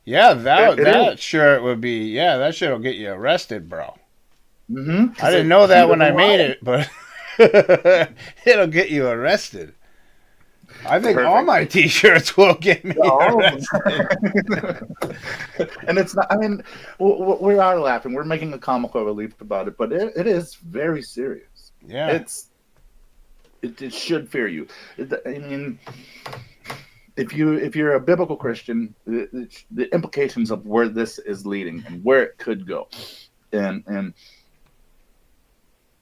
Yeah, that shirt would be, that shirt will get you arrested, bro. Mm-hmm. I didn't know that when I made it, but it'll get you arrested. I think all my T-shirts will get me arrested. And it's not, I mean, we are laughing. We're making a comical relief about it, but it is very serious. Yeah. It should fear you. I mean, if you're a biblical Christian, the implications of where this is leading and where it could go, and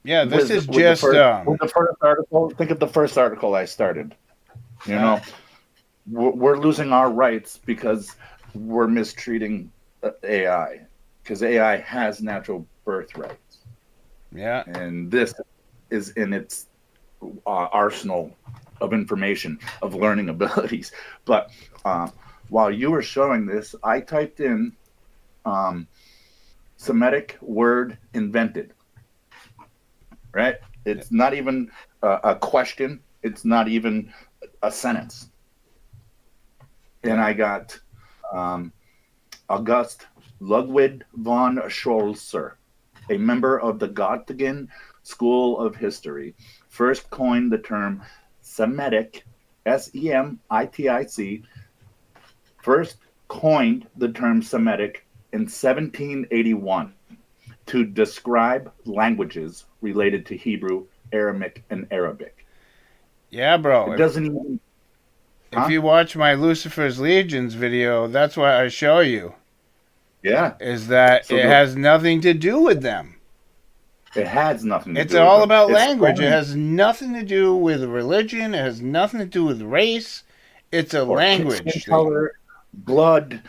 yeah, this is just with the first article. Think of the first article I started. You know, we're losing our rights because we're mistreating AI, because AI has natural birth rights. Yeah, and this is in its arsenal of information, of learning abilities. But while you were showing this, I typed in Semitic word invented. Right? It's not even a question. It's not even a sentence. And I got August Ludwig von Scholzer, a member of the Göttingen School of History, first coined the term Semitic, Semitic, first coined the term Semitic in 1781 to describe languages related to Hebrew, Aramaic, and Arabic. Yeah, bro. It doesn't even... If you watch my Lucifer's Legions video, that's what I show you. Yeah. Is that it has nothing to do with them. It has nothing to do with them. It's all about it's language. funny. It has nothing to do with religion. It has nothing to do with race. It's a language. Skin color, blood,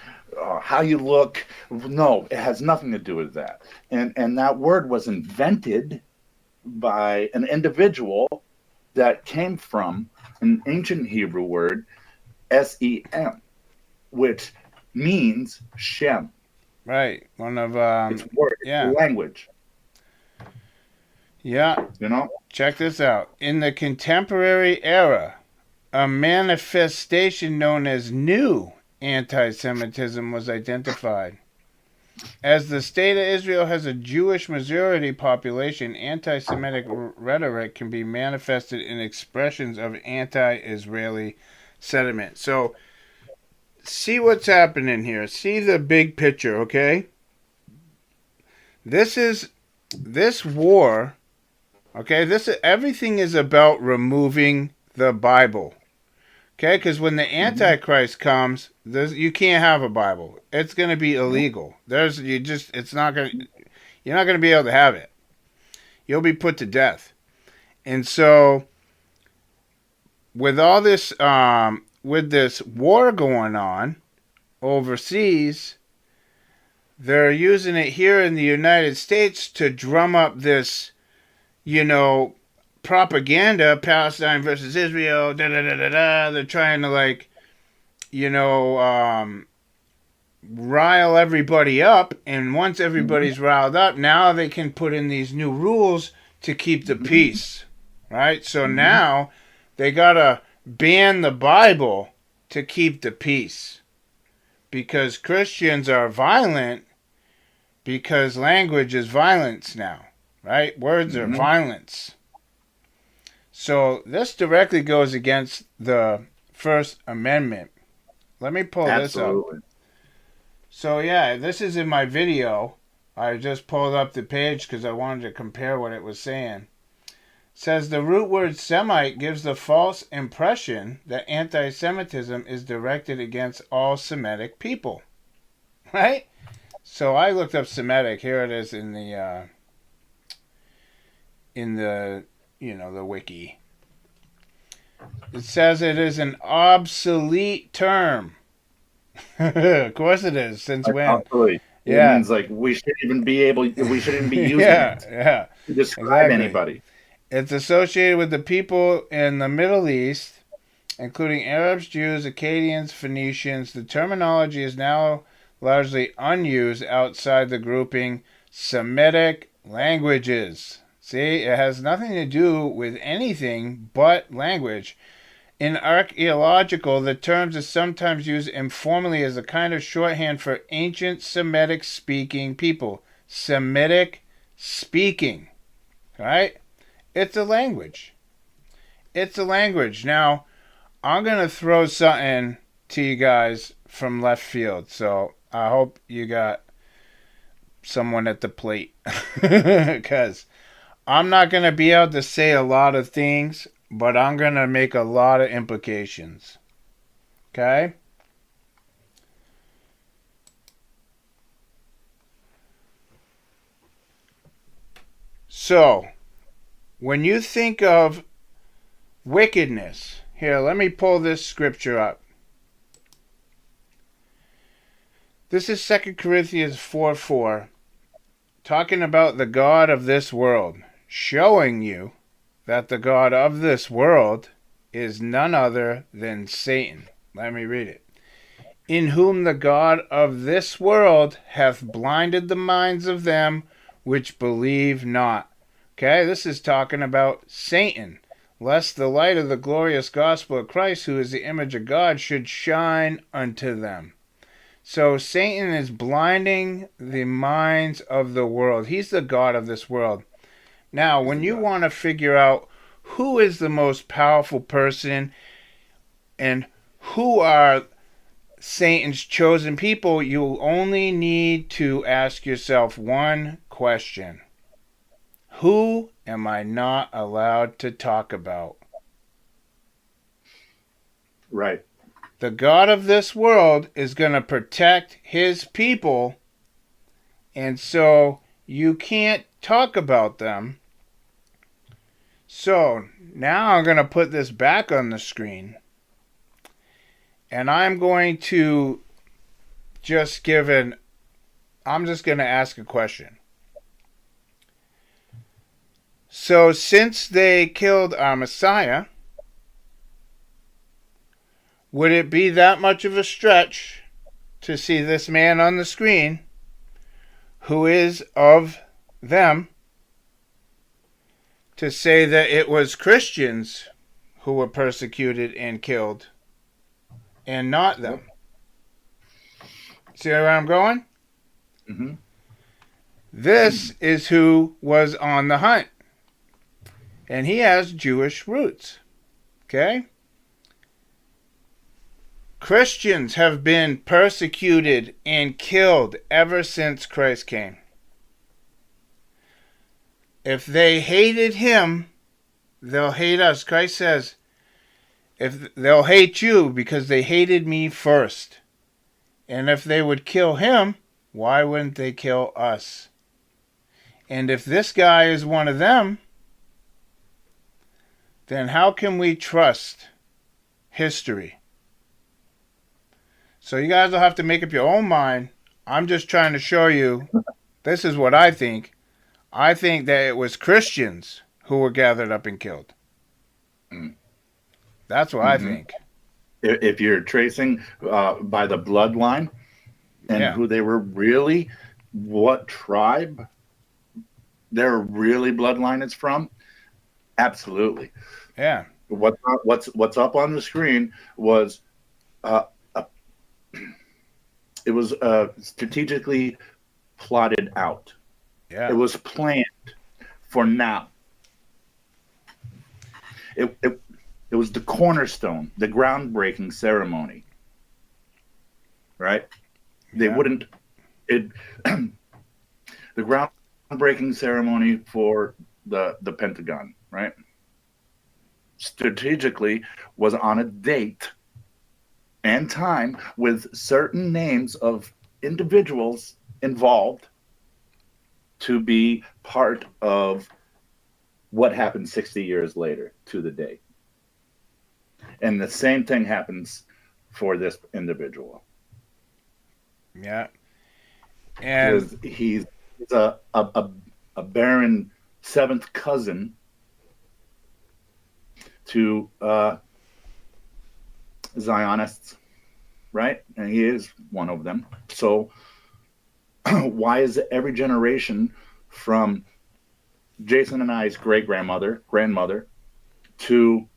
how you look. No, it has nothing to do with that. And that word was invented by an individual that came from an ancient Hebrew word, Sem, which means Shem. Right. One of it's word, language. Yeah. You know? Check this out. In the contemporary era, a manifestation known as new anti-Semitism was identified. As the state of Israel has a Jewish majority population, anti-Semitic rhetoric can be manifested in expressions of anti-Israeli sentiment. So, see what's happening here. See the big picture, okay? This war, okay? Everything is about removing the Bible. Okay, because when the Antichrist comes, you can't have a Bible. It's going to be illegal. You're not going to be able to have it. You'll be put to death. And so, with all this, with this war going on overseas, they're using it here in the United States to drum up this, propaganda, Palestine versus Israel, They're trying to rile everybody up, and once everybody's riled up, now they can put in these new rules to keep the peace, right? So now they gotta ban the Bible to keep the peace, because Christians are violent, because language is violence now, right? Words are violence. So this directly goes against the First Amendment. Let me pull this up. So yeah, this is in my video. I just pulled up the page because I wanted to compare what it was saying. It says the root word Semite gives the false impression that anti-Semitism is directed against all Semitic people. Right? So I looked up Semitic. Here it is in the the wiki. It says it is an obsolete term. Of course it is. Since when? Absolutely. Yeah. It means we shouldn't even be using it to describe anybody. It's associated with the people in the Middle East including Arabs, Jews, Akkadians, Phoenicians. The terminology is now largely unused outside the grouping Semitic languages. See, it has nothing to do with anything but language. In archaeological, the term is sometimes used informally as a kind of shorthand for ancient Semitic-speaking people. Semitic speaking. Right? It's a language. It's a language. Now, I'm going to throw something to you guys from left field. So I hope you got someone at the plate. Because I'm not going to be able to say a lot of things, but I'm going to make a lot of implications. Okay? So, when you think of wickedness, here, let me pull this scripture up. This is 2 Corinthians 4:4, talking about the God of this world, showing you that the God of this world is none other than Satan. Let me read it. In whom the God of this world hath blinded the minds of them which believe not. Okay, this is talking about Satan. Lest the light of the glorious gospel of Christ, who is the image of God, should shine unto them. So Satan is blinding the minds of the world. He's the God of this world. Now, when you want to figure out who is the most powerful person and who are Satan's chosen people, you only need to ask yourself one question. Who am I not allowed to talk about? Right. The God of this world is going to protect his people, and so you can't talk about them. So now I'm going to put this back on the screen, and I'm going to just I'm just going to ask a question. So since they killed our Messiah, would it be that much of a stretch to see this man on the screen who is of them to say that it was Christians who were persecuted and killed and not them? See where I'm going? Mm-hmm. This is who was on the hunt. And he has Jewish roots. Okay? Christians have been persecuted and killed ever since Christ came. If they hated him, they'll hate us. Christ says, if they'll hate you because they hated me first. And if they would kill him, why wouldn't they kill us? And if this guy is one of them, then how can we trust history? So you guys will have to make up your own mind. I'm just trying to show you, this is what I think. I think that it was Christians who were gathered up and killed. That's what I think. If you're tracing by the bloodline and who they were really, what tribe their really bloodline is from, absolutely. Yeah. What's up on the screen was it was strategically plotted out. Yeah. It was planned for now. It was the cornerstone, the groundbreaking ceremony. Right? They wouldn't the groundbreaking ceremony for the Pentagon, right? Strategically was on a date and time with certain names of individuals involved to be part of what happened 60 years later to the day. And the same thing happens for this individual. Yeah. And he's a barren seventh cousin to Zionists, right? And he is one of them. So why is every generation from Jason and I's grandmother, to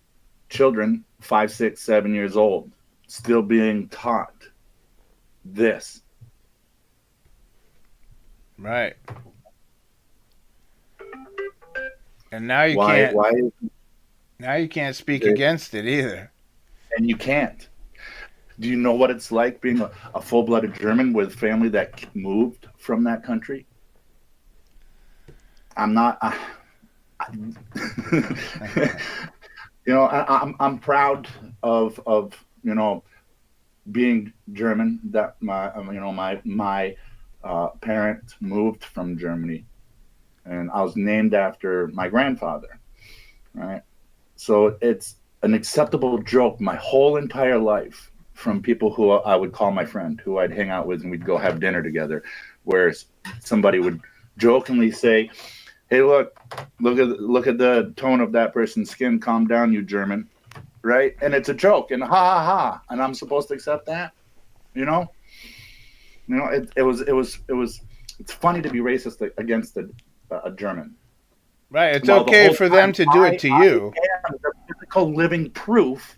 children 5, 6, 7 years old still being taught this? Right. And now you Why? can't. Why? Now you can't speak against it either. And you can't. Do you know what it's like being a full-blooded German with family that moved from that country? I'm not. I'm proud of being German. That my parents moved from Germany, and I was named after my grandfather. Right, so it's an acceptable joke my whole entire life from people who I would call my friend, who I'd hang out with, and we'd go have dinner together, where somebody would jokingly say, "Hey, look at the tone of that person's skin. Calm down, you German," right? And it's a joke, and ha ha ha, and I'm supposed to accept that, you know? It's funny to be racist against a German. Right, it's okay for them to do it to you. I am the physical living proof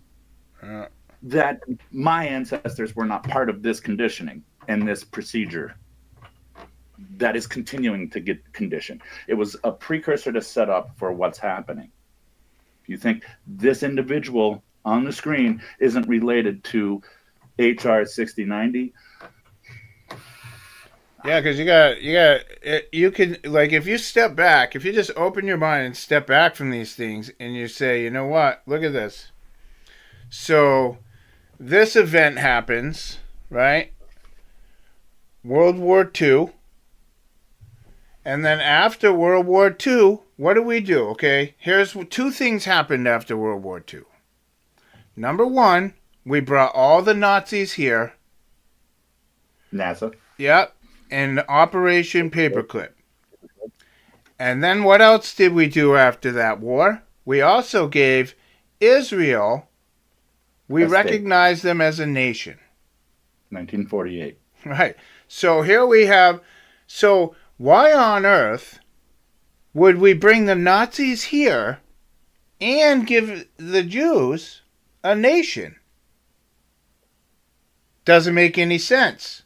that my ancestors were not part of this conditioning and this procedure that is continuing to get conditioned. It was a precursor to set up for what's happening. If you think this individual on the screen isn't related to HR 6090, yeah, because you can, like, if you step back, if you just open your mind and step back from these things and you say, you know what, look at this. So this event happens, right? World War II. And then after World War II, what do? Okay, here's 2 things happened after World War II. Number 1, we brought all the Nazis here. NASA. Yep. And Operation Paperclip. And then what else did we do after that war? We also gave Israel, we recognized them as a nation. 1948. Right. So here we have, so why on earth would we bring the Nazis here and give the Jews a nation? Doesn't make any sense.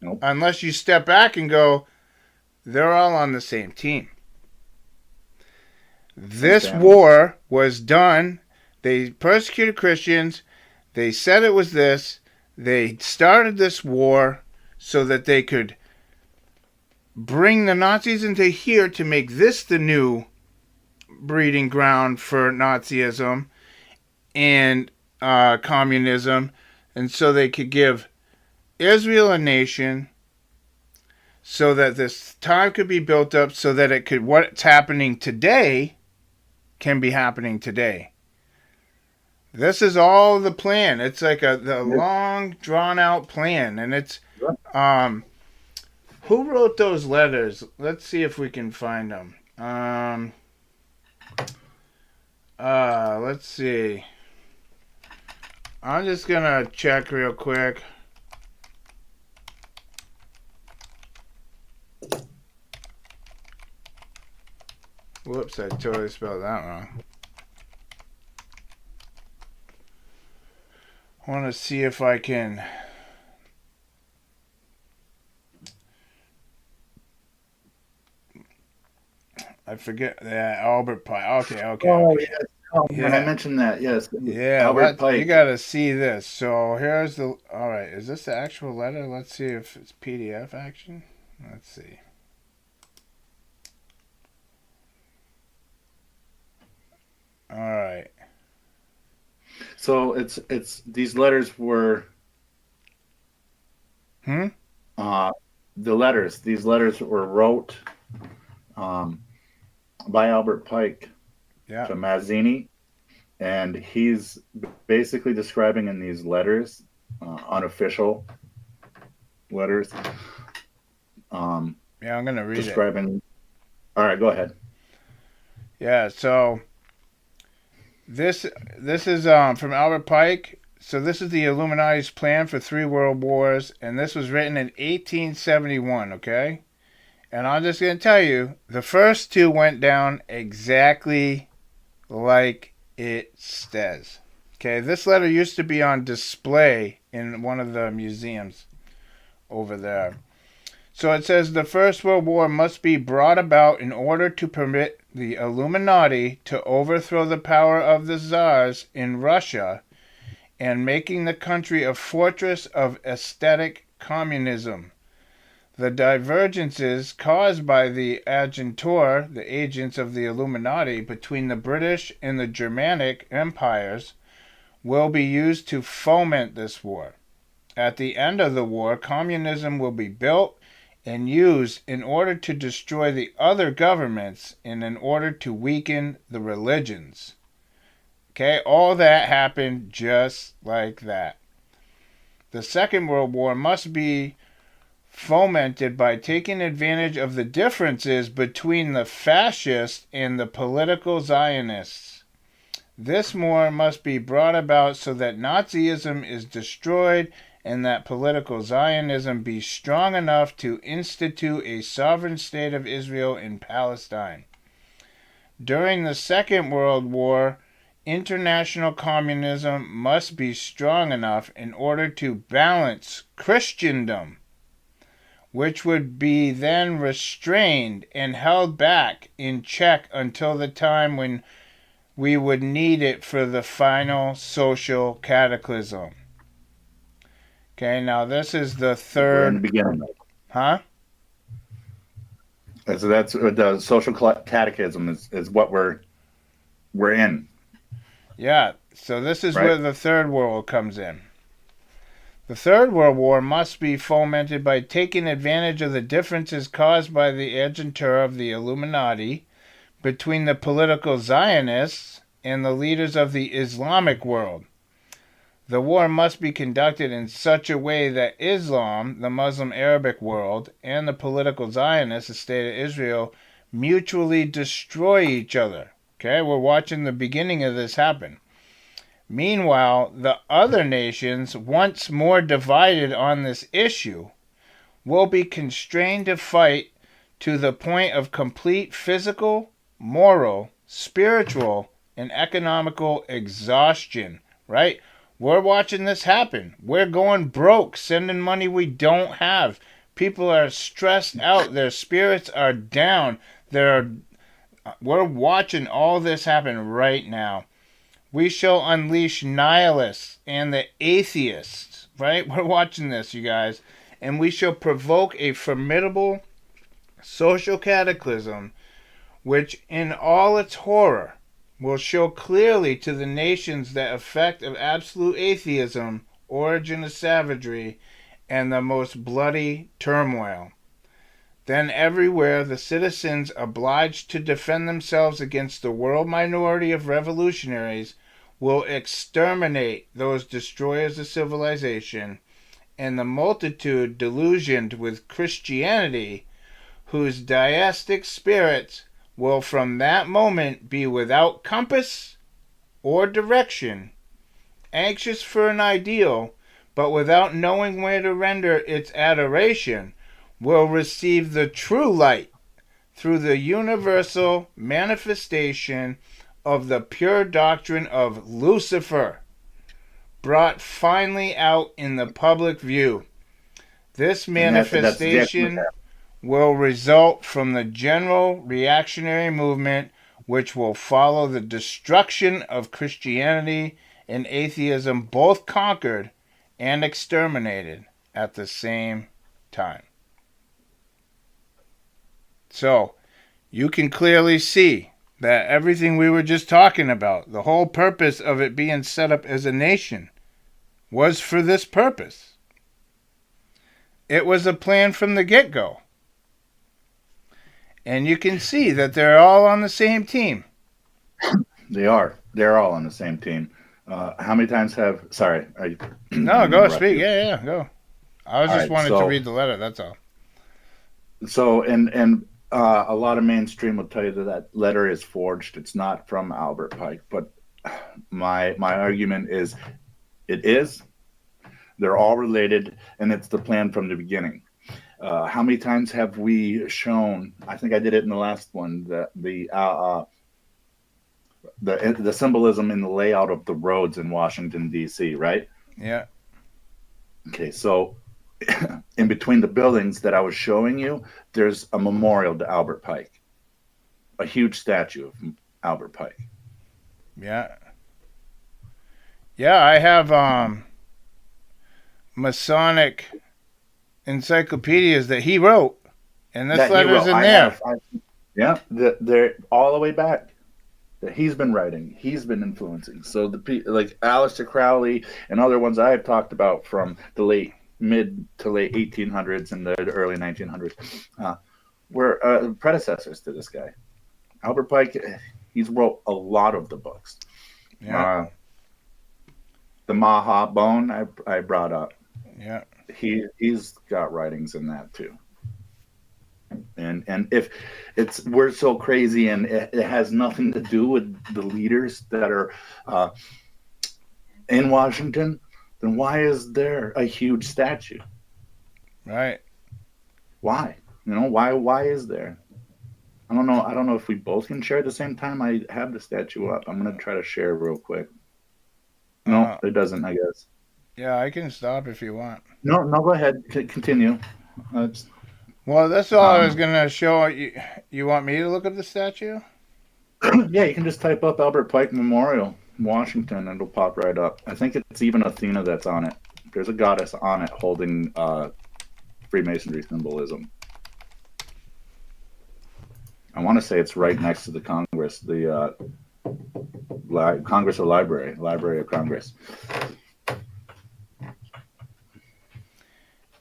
Nope. Unless you step back and go, they're all on the same team. This war was done. They persecuted Christians. They said it was this. They started this war so that they could bring the Nazis into here to make this the new breeding ground for Nazism and communism. And so they could give Israel a nation so that this time could be built up so that it could, what's happening today can be happening today. This is all the plan. It's like the long drawn out plan. And it's who wrote those letters? Let's see if we can find them. Let's see. I'm just gonna check real quick. Whoops, I totally spelled that wrong. I want to see if I can. I forget that Albert Pike. Okay. Oh, yes. Oh, yeah. When I mentioned that, yes. Yeah, Albert Pike. You got to see this. So here's the. All right, is this the actual letter? Let's see if it's PDF action. Let's see. All right. So it's these letters were. These letters were wrote by Albert Pike to Mazzini, and he's basically describing in these letters, unofficial letters. I'm gonna read describing. All right, go ahead. Yeah, so this is from Albert Pike. So this is the Illuminati's plan for 3 world wars, and this was written in 1871, okay? And I'm just going to tell you, the first 2 went down exactly like it says. Okay, this letter used to be on display in one of the museums over there. So it says the First World War must be brought about in order to permit the Illuminati to overthrow the power of the Tsars in Russia and making the country a fortress of aesthetic communism. The divergences caused by the agentur, the agents of the Illuminati, between the British and the Germanic empires will be used to foment this war. At the end of the war, communism will be built and used in order to destroy the other governments and in order to weaken the religions. Okay, all that happened just like that. The Second World War must be fomented by taking advantage of the differences between the fascists and the political Zionists. This war must be brought about so that Nazism is destroyed and that political Zionism be strong enough to institute a sovereign state of Israel in Palestine. During the Second World War, international communism must be strong enough in order to balance Christendom, which would be then restrained and held back in check until the time when we would need it for the final social cataclysm. Okay, now this is the third. We're in the beginning. Huh? So that's the social catechism is what we're in. Yeah, so this is right? where the Third World comes in. The Third World War must be fomented by taking advantage of the differences caused by the agentur of the Illuminati between the political Zionists and the leaders of the Islamic world. The war must be conducted in such a way that Islam, the Muslim Arabic world, and the political Zionists, the State of Israel, mutually destroy each other. Okay, we're watching the beginning of this happen. Meanwhile, the other nations, once more divided on this issue, will be constrained to fight to the point of complete physical, moral, spiritual, and economical exhaustion, right? We're watching this happen. We're going broke, sending money we don't have. People are stressed out. Their spirits are down. We're watching all this happen right now. We shall unleash nihilists and the atheists, right? We're watching this, you guys. And we shall provoke a formidable social cataclysm, which in all its horror will show clearly to the nations the effect of absolute atheism, origin of savagery, and the most bloody turmoil. Then everywhere the citizens obliged to defend themselves against the world minority of revolutionaries will exterminate those destroyers of civilization, and the multitude delusioned with Christianity, whose deistic spirits will from that moment be without compass or direction, anxious for an ideal, but without knowing where to render its adoration, will receive the true light through the universal manifestation of the pure doctrine of Lucifer, brought finally out in the public view. This manifestation will result from the general reactionary movement which will follow the destruction of Christianity and atheism, both conquered and exterminated at the same time. So, you can clearly see that everything we were just talking about, the whole purpose of it being set up as a nation, was for this purpose. It was a plan from the get-go. And you can see that they're all on the same team. They are. They're all on the same team. How many times have... Sorry. No, go speak. Yeah, go. I was just wanted to read the letter, that's all. So, and a lot of mainstream will tell you that letter is forged. It's not from Albert Pike. But my argument is It is. They're all related, and it's the plan from the beginning. How many times have we shown? I think I did it in the last one. The symbolism in the layout of the roads in Washington D.C. Right? Yeah. Okay, so in between the buildings that I was showing you, there's a memorial to Albert Pike, a huge statue of Albert Pike. Yeah. Yeah, I have Masonic encyclopedias that he wrote, and this letter's in there. Yeah, they're all the way back. That he's been writing, he's been influencing. So like Aleister Crowley and other ones I've talked about from the mid to late 1800s and the early 1900s were predecessors to this guy. Albert Pike, he's wrote a lot of the books. Yeah. The Maha Bone I brought up. Yeah. He's got writings in that too. And if we're so crazy and it has nothing to do with the leaders that are in Washington, then why is there a huge statue? Right. Why? Why is there? I don't know if we both can share at the same time. I have the statue up. I'm gonna try to share real quick. No, it doesn't, I guess. Yeah, I can stop if you want. No, go ahead. Continue. Well, that's all I was going to show you. You want me to look at the statue? Yeah, you can just type up Albert Pike Memorial, Washington, and it'll pop right up. I think it's even Athena that's on it. There's a goddess on it holding Freemasonry symbolism. I want to say it's right next to the Congress, the Congress or Library of Congress.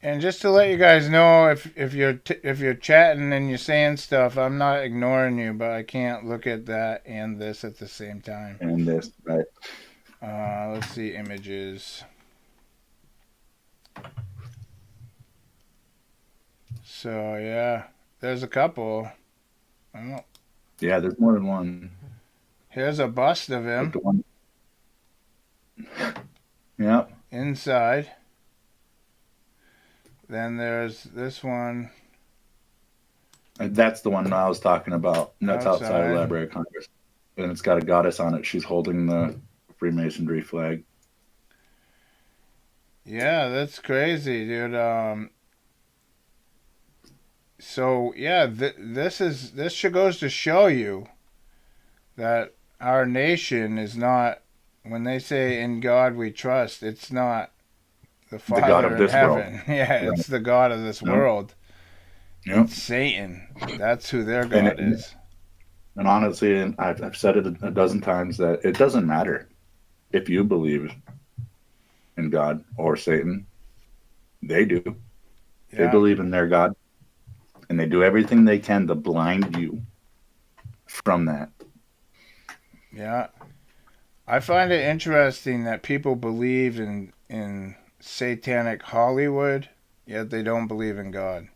And just to let you guys know, if you're chatting and you're saying stuff, I'm not ignoring you, but I can't look at that and this at the same time. And this, right? Let's see, images. So yeah, there's a couple. Oh. Yeah, there's more than one. Here's a bust of him. Yep. Inside. Then there's this one. That's the one I was talking about. And that's outside the Library of Congress. And it's got a goddess on it. She's holding the Freemasonry flag. Yeah, that's crazy, dude. So yeah, this goes to show you that our nation is not. When they say "in God we trust," it's not the Father God of in this heaven. world. Yeah, it's the God of this world. Yep. It's Satan. That's who their God is. And honestly, and I've said it a dozen times, that it doesn't matter if you believe in God or Satan. They do. Yeah. They believe in their God. And they do everything they can to blind you from that. Yeah. I find it interesting that people believe in satanic Hollywood, yet they don't believe in God.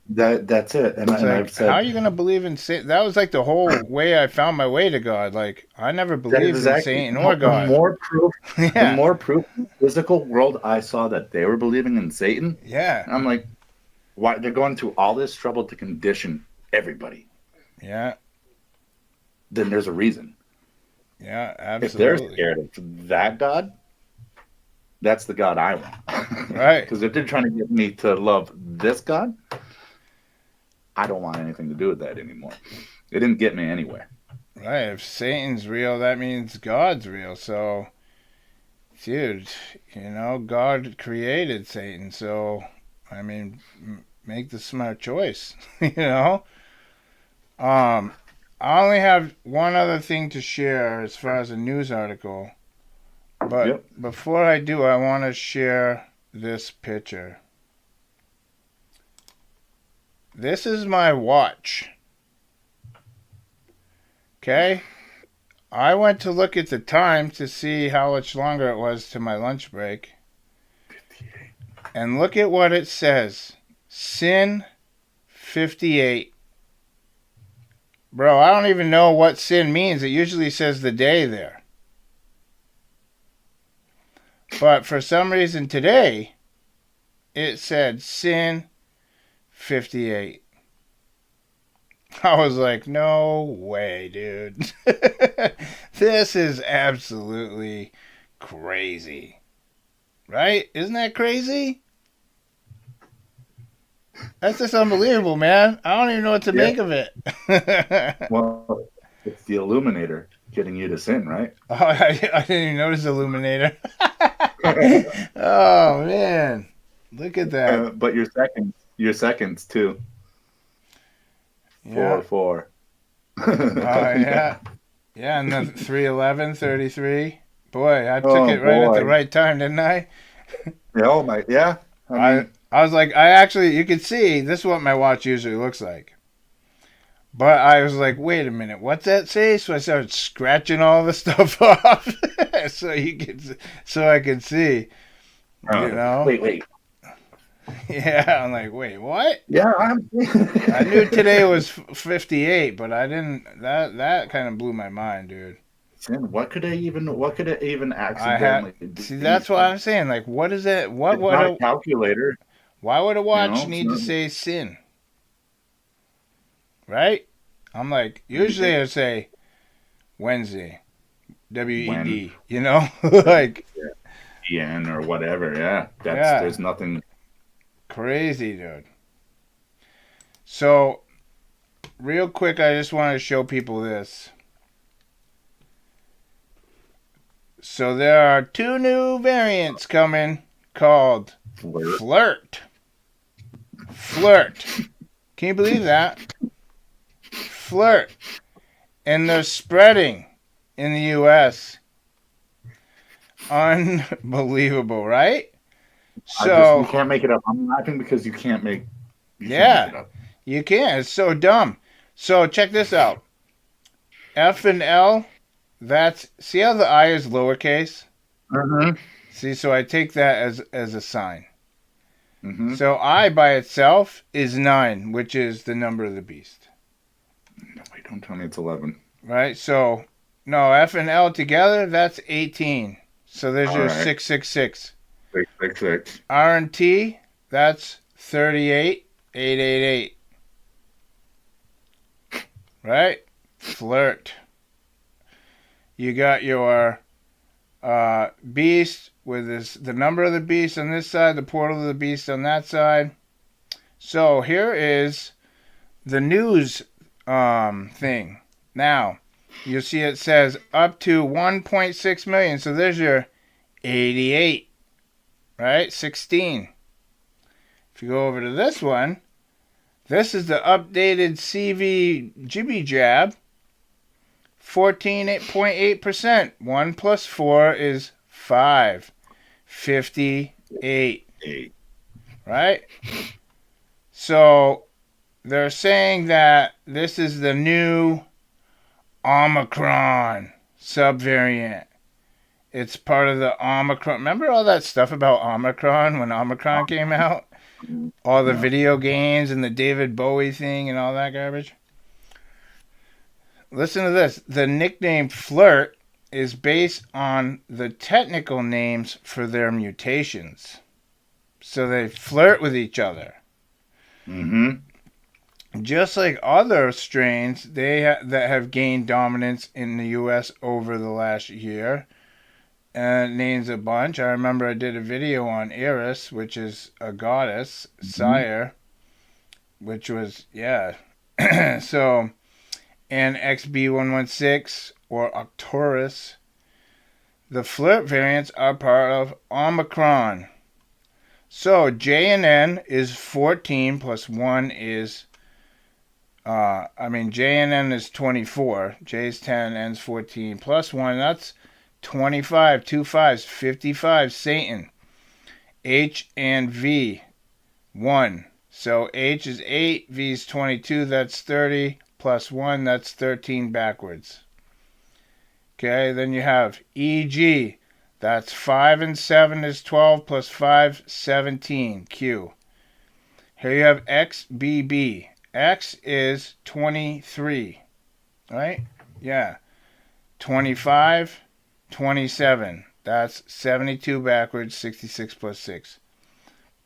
That's it. And I've said, how are you going to believe in Satan? That was like the whole way I found my way to God. Like, I never believed in Satan or God. The more proof in the physical world I saw that they were believing in Satan. Yeah. I'm like, why? They're going through all this trouble to condition everybody. Yeah. Then there's a reason. Yeah, absolutely. If they're scared of that God, that's the God I want. Right. Because if they're trying to get me to love this God, I don't want anything to do with that anymore. It didn't get me anywhere. Right. If Satan's real, that means God's real. So, dude, God created Satan. So, I mean, make the smart choice. I only have one other thing to share as far as a news article. But before I do, I want to share this picture. This is my watch. Okay? I went to look at the time to see how much longer it was to my lunch break. 58. And look at what it says. Sin 58. Bro, I don't even know what sin means. It usually says the day there. But for some reason today, it said sin 58. I was like, no way, dude. This is absolutely crazy. Right? Isn't that crazy? That's just unbelievable, man. I don't even know what to make of it. Well, it's the illuminator getting you to sin, right? Oh, I didn't even notice the illuminator. Oh, man. Look at that. But your seconds too. Yeah. 4. Oh, yeah. Yeah, and then 3:11, 33. Boy, I took it right at the right time, didn't I? Oh my, yeah. I was like, you could see, this is what my watch usually looks like. But I was like, wait a minute, what's that say? So I started scratching all the stuff off so I could see. You know? Wait. Yeah, I'm like, wait, what? Yeah, I knew today was 58, but I didn't. That kind of blew my mind, dude. Sin. What could it even accidentally be? See, that's what I'm saying. Like, what is it? What It's would not a calculator? Why would a watch You know, need to say sin? Right? I'm like, usually I'd say Wednesday, WED. You know, like EN or whatever. Yeah, there's nothing crazy, dude. So, real quick, I just want to show people this. So there are 2 new variants coming called Flirt. Can you believe that? Flirt. And they're spreading in the U.S. Unbelievable, right? So you can't make it up. I'm laughing because you can't make it up. You can't. It's so dumb. So check this out. F and L. See how the I is lowercase? Mm-hmm. See, so I take that as a sign. Mm-hmm. So I by itself is 9, which is the number of the beast. No, wait, don't tell me it's 11. Right? So, no, F and L together, that's 18. So there's your 666. 666. R and T, that's 38, 888. Right? Flirt. You got your beast with the number of the beast on this side, the portal of the beast on that side. So here is the news thing. Now, you'll see it says up to 1.6 million. So there's your 88, right? 16. If you go over to this one, this is the updated CV Jibby Jab. 14.8%. 1 plus 4 is 5. 58. 8. Right? So they're saying that this is the new Omicron subvariant. It's part of the Omicron. Remember all that stuff about Omicron when Omicron came out? All the video games and the David Bowie thing and all that garbage? Listen to this. The nickname Flirt is based on the technical names for their mutations. So they flirt with each other. Mm-hmm. Just like other strains that have gained dominance in the U.S. over the last year. Names a bunch. I remember I did a video on Eris, which is a goddess, sire, which was, so... and XB116 or Arcturus. The Flirt variants are part of Omicron. So J and N is 14 plus 1 is, J and N is 24. J is 10, N's 14 plus 1. That's 25. 2 5s, 55. Satan. H and V, 1. So H is 8, V is 22, that's 30. Plus 1, that's 13 backwards. Okay, then you have EG. That's 5 and 7 is 12 plus 5, 17. Q. Here you have XBB. X is 23. Right? Yeah. 25, 27. That's 72 backwards, 66 plus 6.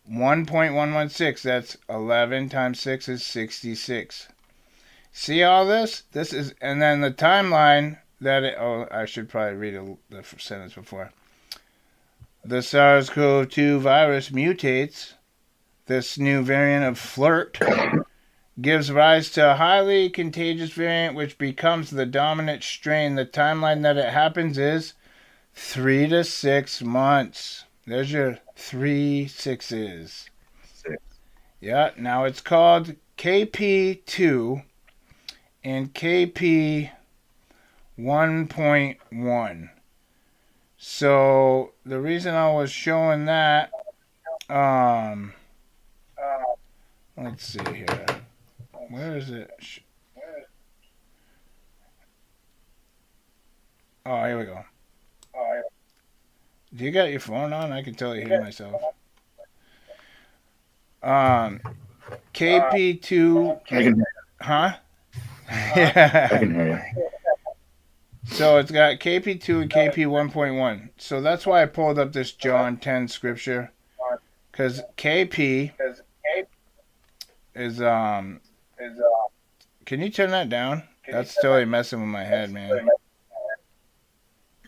1.116, that's 11 times 6 is 66. See all this? This is, and then the timeline that I should probably read the sentence before. The SARS-CoV-2 virus mutates. This new variant of flirt gives rise to a highly contagious variant which becomes the dominant strain. The timeline that it happens is 3 to 6 months. There's your 3 6s. 6. Yeah, now it's called KP2 and KP 1.1. So the reason I was showing that, let's see here. Where is it? Oh, here we go. Do you got your phone on? I can totally hear myself. KP2. I can hear you. Huh? I can hear you. So it's got KP2 and KP 1.1. So that's why I pulled up this John 10 scripture. Because KP is, can you turn that down? That's totally messing with my head, man.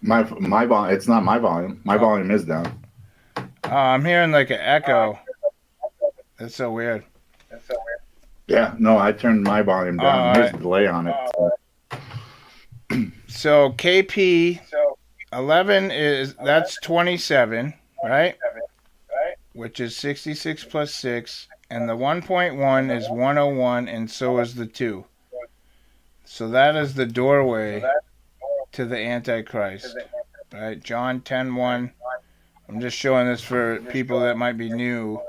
My volume. It's not my volume. My volume is down. I'm hearing like an echo. That's so weird. Yeah. No, I turned my volume down. There's a delay on it. So KP 11 that's 27, right? Which is 66 plus 6. And the 1.1 is 101, and so is the 2. So that is the doorway to the Antichrist. Right? John 10:1. I'm just showing this for people that might be new.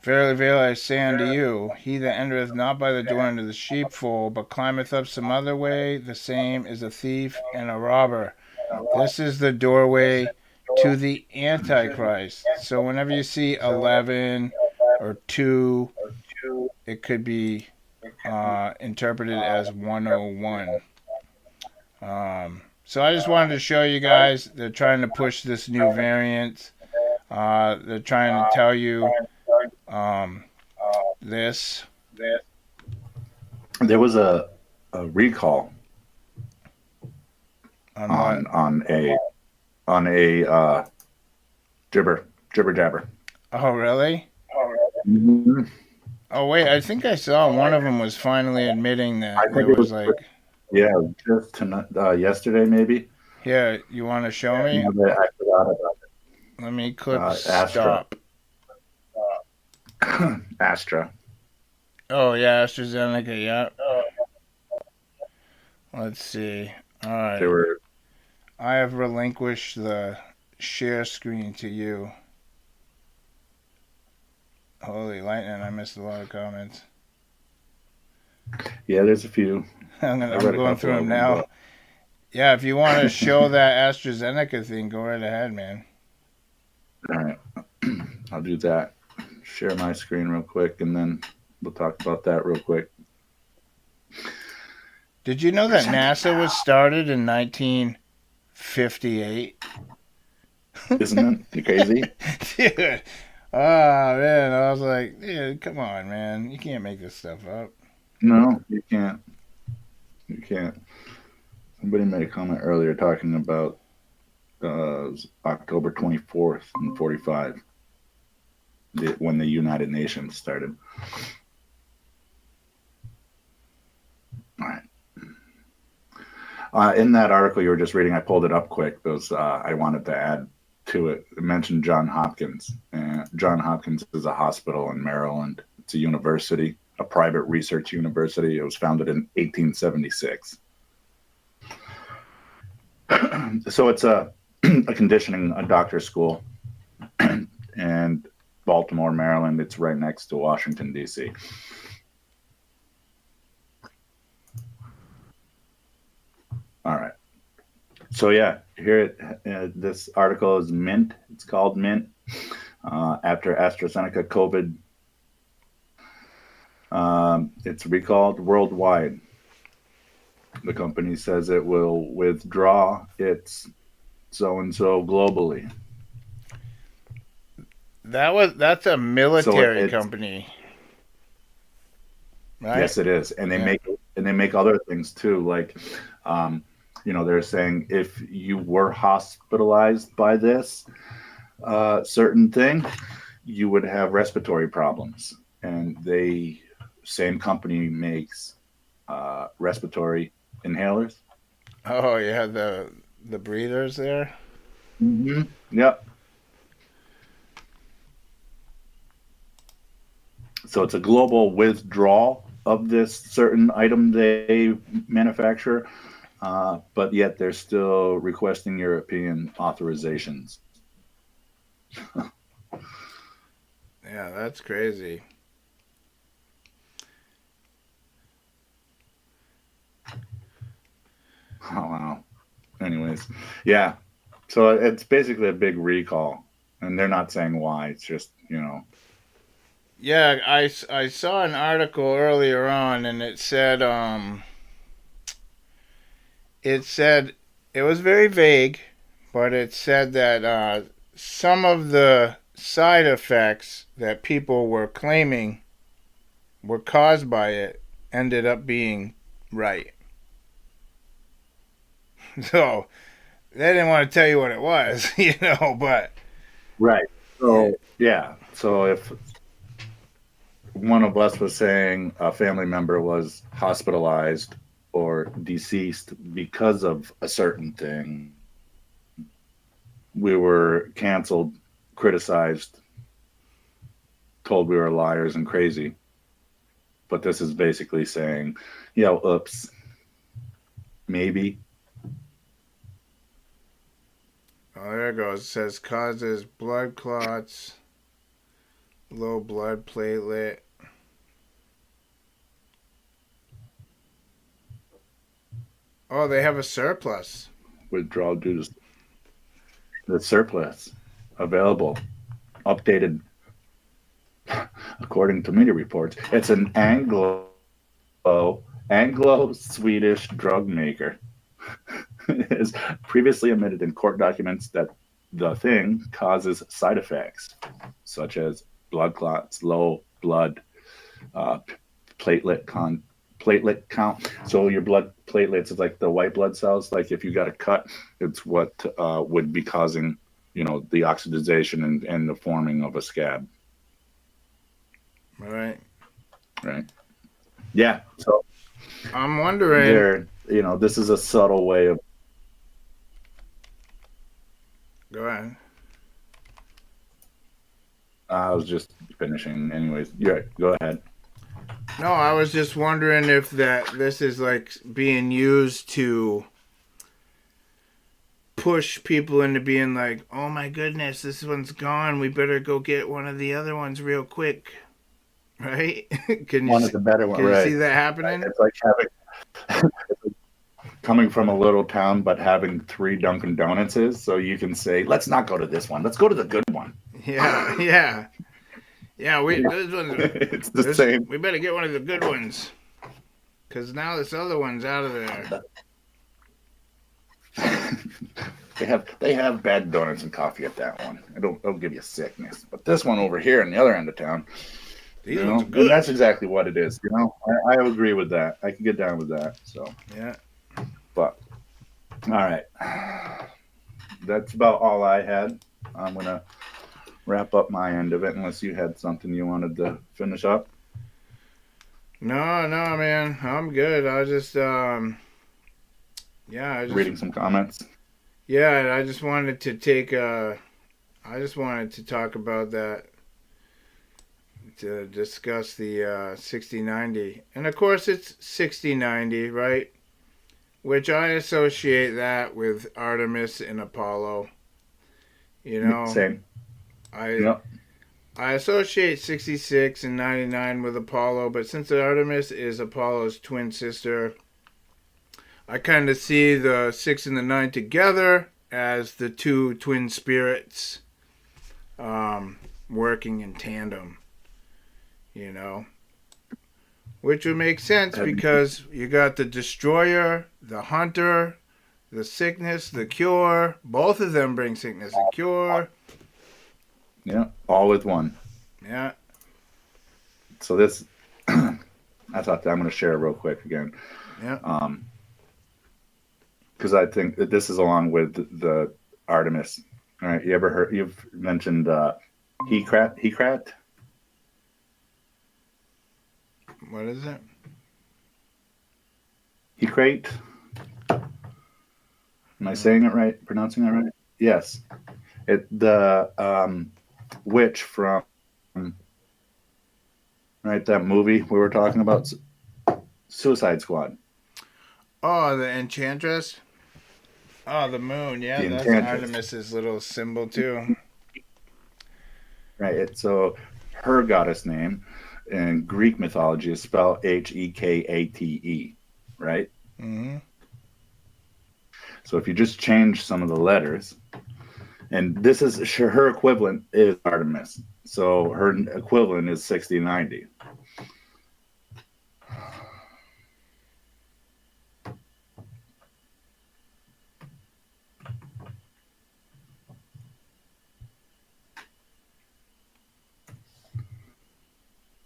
Verily, verily, I say unto you, he that entereth not by the door into the sheepfold, but climbeth up some other way, the same is a thief and a robber. This is the doorway to the Antichrist. So whenever you see 11 or 2, it could be interpreted as 101. So I just wanted to show you guys, they're trying to push this new variant. They're trying to tell you this. There was a recall on a jibber jabber. Oh, really? Mm-hmm. Oh, wait, I think I saw one of them was finally admitting that. I think it was like, yeah, just tonight, yesterday maybe. Yeah, you want to show me? I forgot about it. Let me click stop. Astra. Oh, yeah, AstraZeneca, yeah. Let's see. All right. I have relinquished the share screen to you. Holy lightning, I missed a lot of comments. Yeah, there's a few. I'm going through them now. But... yeah, if you want to show that AstraZeneca thing, go right ahead, man. All right. I'll do that. Share my screen real quick, and then we'll talk about that real quick. Did you know that NASA was started in 1958? Isn't it crazy? Dude. Oh, man. I was like, dude, come on, man. You can't make this stuff up. No, you can't. You can't. Somebody made a comment earlier talking about October 24th in 45. When the United Nations started. All right. In that article you were just reading, I pulled it up quick because I wanted to add to it. It mentioned Johns Hopkins. Johns Hopkins is a hospital in Maryland. It's a university, a private research university. It was founded in 1876. So it's a conditioning, a doctor's school. And Baltimore, Maryland. It's right next to Washington, D.C. All right. So, yeah, here this article is Mint. It's called Mint after AstraZeneca COVID. It's recalled worldwide. The company says it will withdraw its so and so globally. That's a military it's- company, right? Yes, it is, and they Yeah. make other things too. Like, they're saying if you were hospitalized by this certain thing, you would have respiratory problems, and same company makes respiratory inhalers. Oh yeah, the breathers there. Mm-hmm. Yep. So it's a global withdrawal of this certain item they manufacture, but yet they're still requesting European authorizations. Yeah, that's crazy. Oh, wow. Anyways, yeah. So it's basically a big recall, and they're not saying why. It's just, Yeah, I saw an article earlier on, and it said it was very vague, but it said that some of the side effects that people were claiming were caused by it ended up being right. So they didn't want to tell you what it was, but right. So, yeah. So if one of us was saying a family member was hospitalized or deceased because of a certain thing, we were canceled, criticized, told we were liars and crazy. But this is basically saying, oops, maybe. Oh, there it goes. It says causes blood clots, low blood platelet. Oh, they have a surplus. Withdrawal due to the surplus available, updated according to media reports. It's an Anglo-Swedish drug maker. It has previously admitted in court documents that the thing causes side effects such as blood clots, low blood platelet count. So your blood platelets is like the white blood cells. Like if you got a cut, it's what would be causing, the oxidization and the forming of a scab. Right. Yeah. So I'm wondering. this is a subtle way of. Go ahead. I was just finishing. Anyways, yeah, go ahead. No, I was just wondering if this is like being used to push people into being like, oh my goodness, this one's gone. We better go get one of the other ones real quick. Right? Can you One of the better ones. Can right. you see that happening? It's like coming from a little town, but having 3 Dunkin' Donuts. So you can say, let's not go to this one. Let's go to the good one. Yeah. This one's, it's the same. We better get one of the good ones, because now this other one's out of there. They have bad donuts and coffee at that one. It'll give you sickness. But this one over here in the other end of town, and that's exactly what it is. I agree with that. I can get down with that. So yeah. But all right, that's about all I had. I'm gonna wrap up my end of it, unless you had something you wanted to finish up. No, man, I'm good. I just reading some comments. Yeah, I just wanted to talk about that, to discuss the 6090. And of course it's 6090, right? Which I associate that with Artemis and Apollo. Same. I associate 66 and 99 with Apollo, but since Artemis is Apollo's twin sister, I kind of see the 6 and the 9 together as the 2 twin spirits working in tandem, which would make sense because you got the destroyer, the hunter, the sickness, the cure. Both of them bring sickness and cure. Yeah, all with one. Yeah. So this, I thought I'm going to share it real quick again. Yeah. Because I think that this is along with the Artemis. All right, you've mentioned Hecrat? What is it? Hecrate? Am I saying it right? Pronouncing that right? Yes. The witch from that movie we were talking about, Suicide Squad. Oh, the Enchantress? Oh, the moon. Yeah, that's Artemis's little symbol, too. Right. So her goddess name in Greek mythology is spelled Hekate, right? Mm-hmm. So if you just change some of the letters, and this is her equivalent is Artemis. So her equivalent is 6090.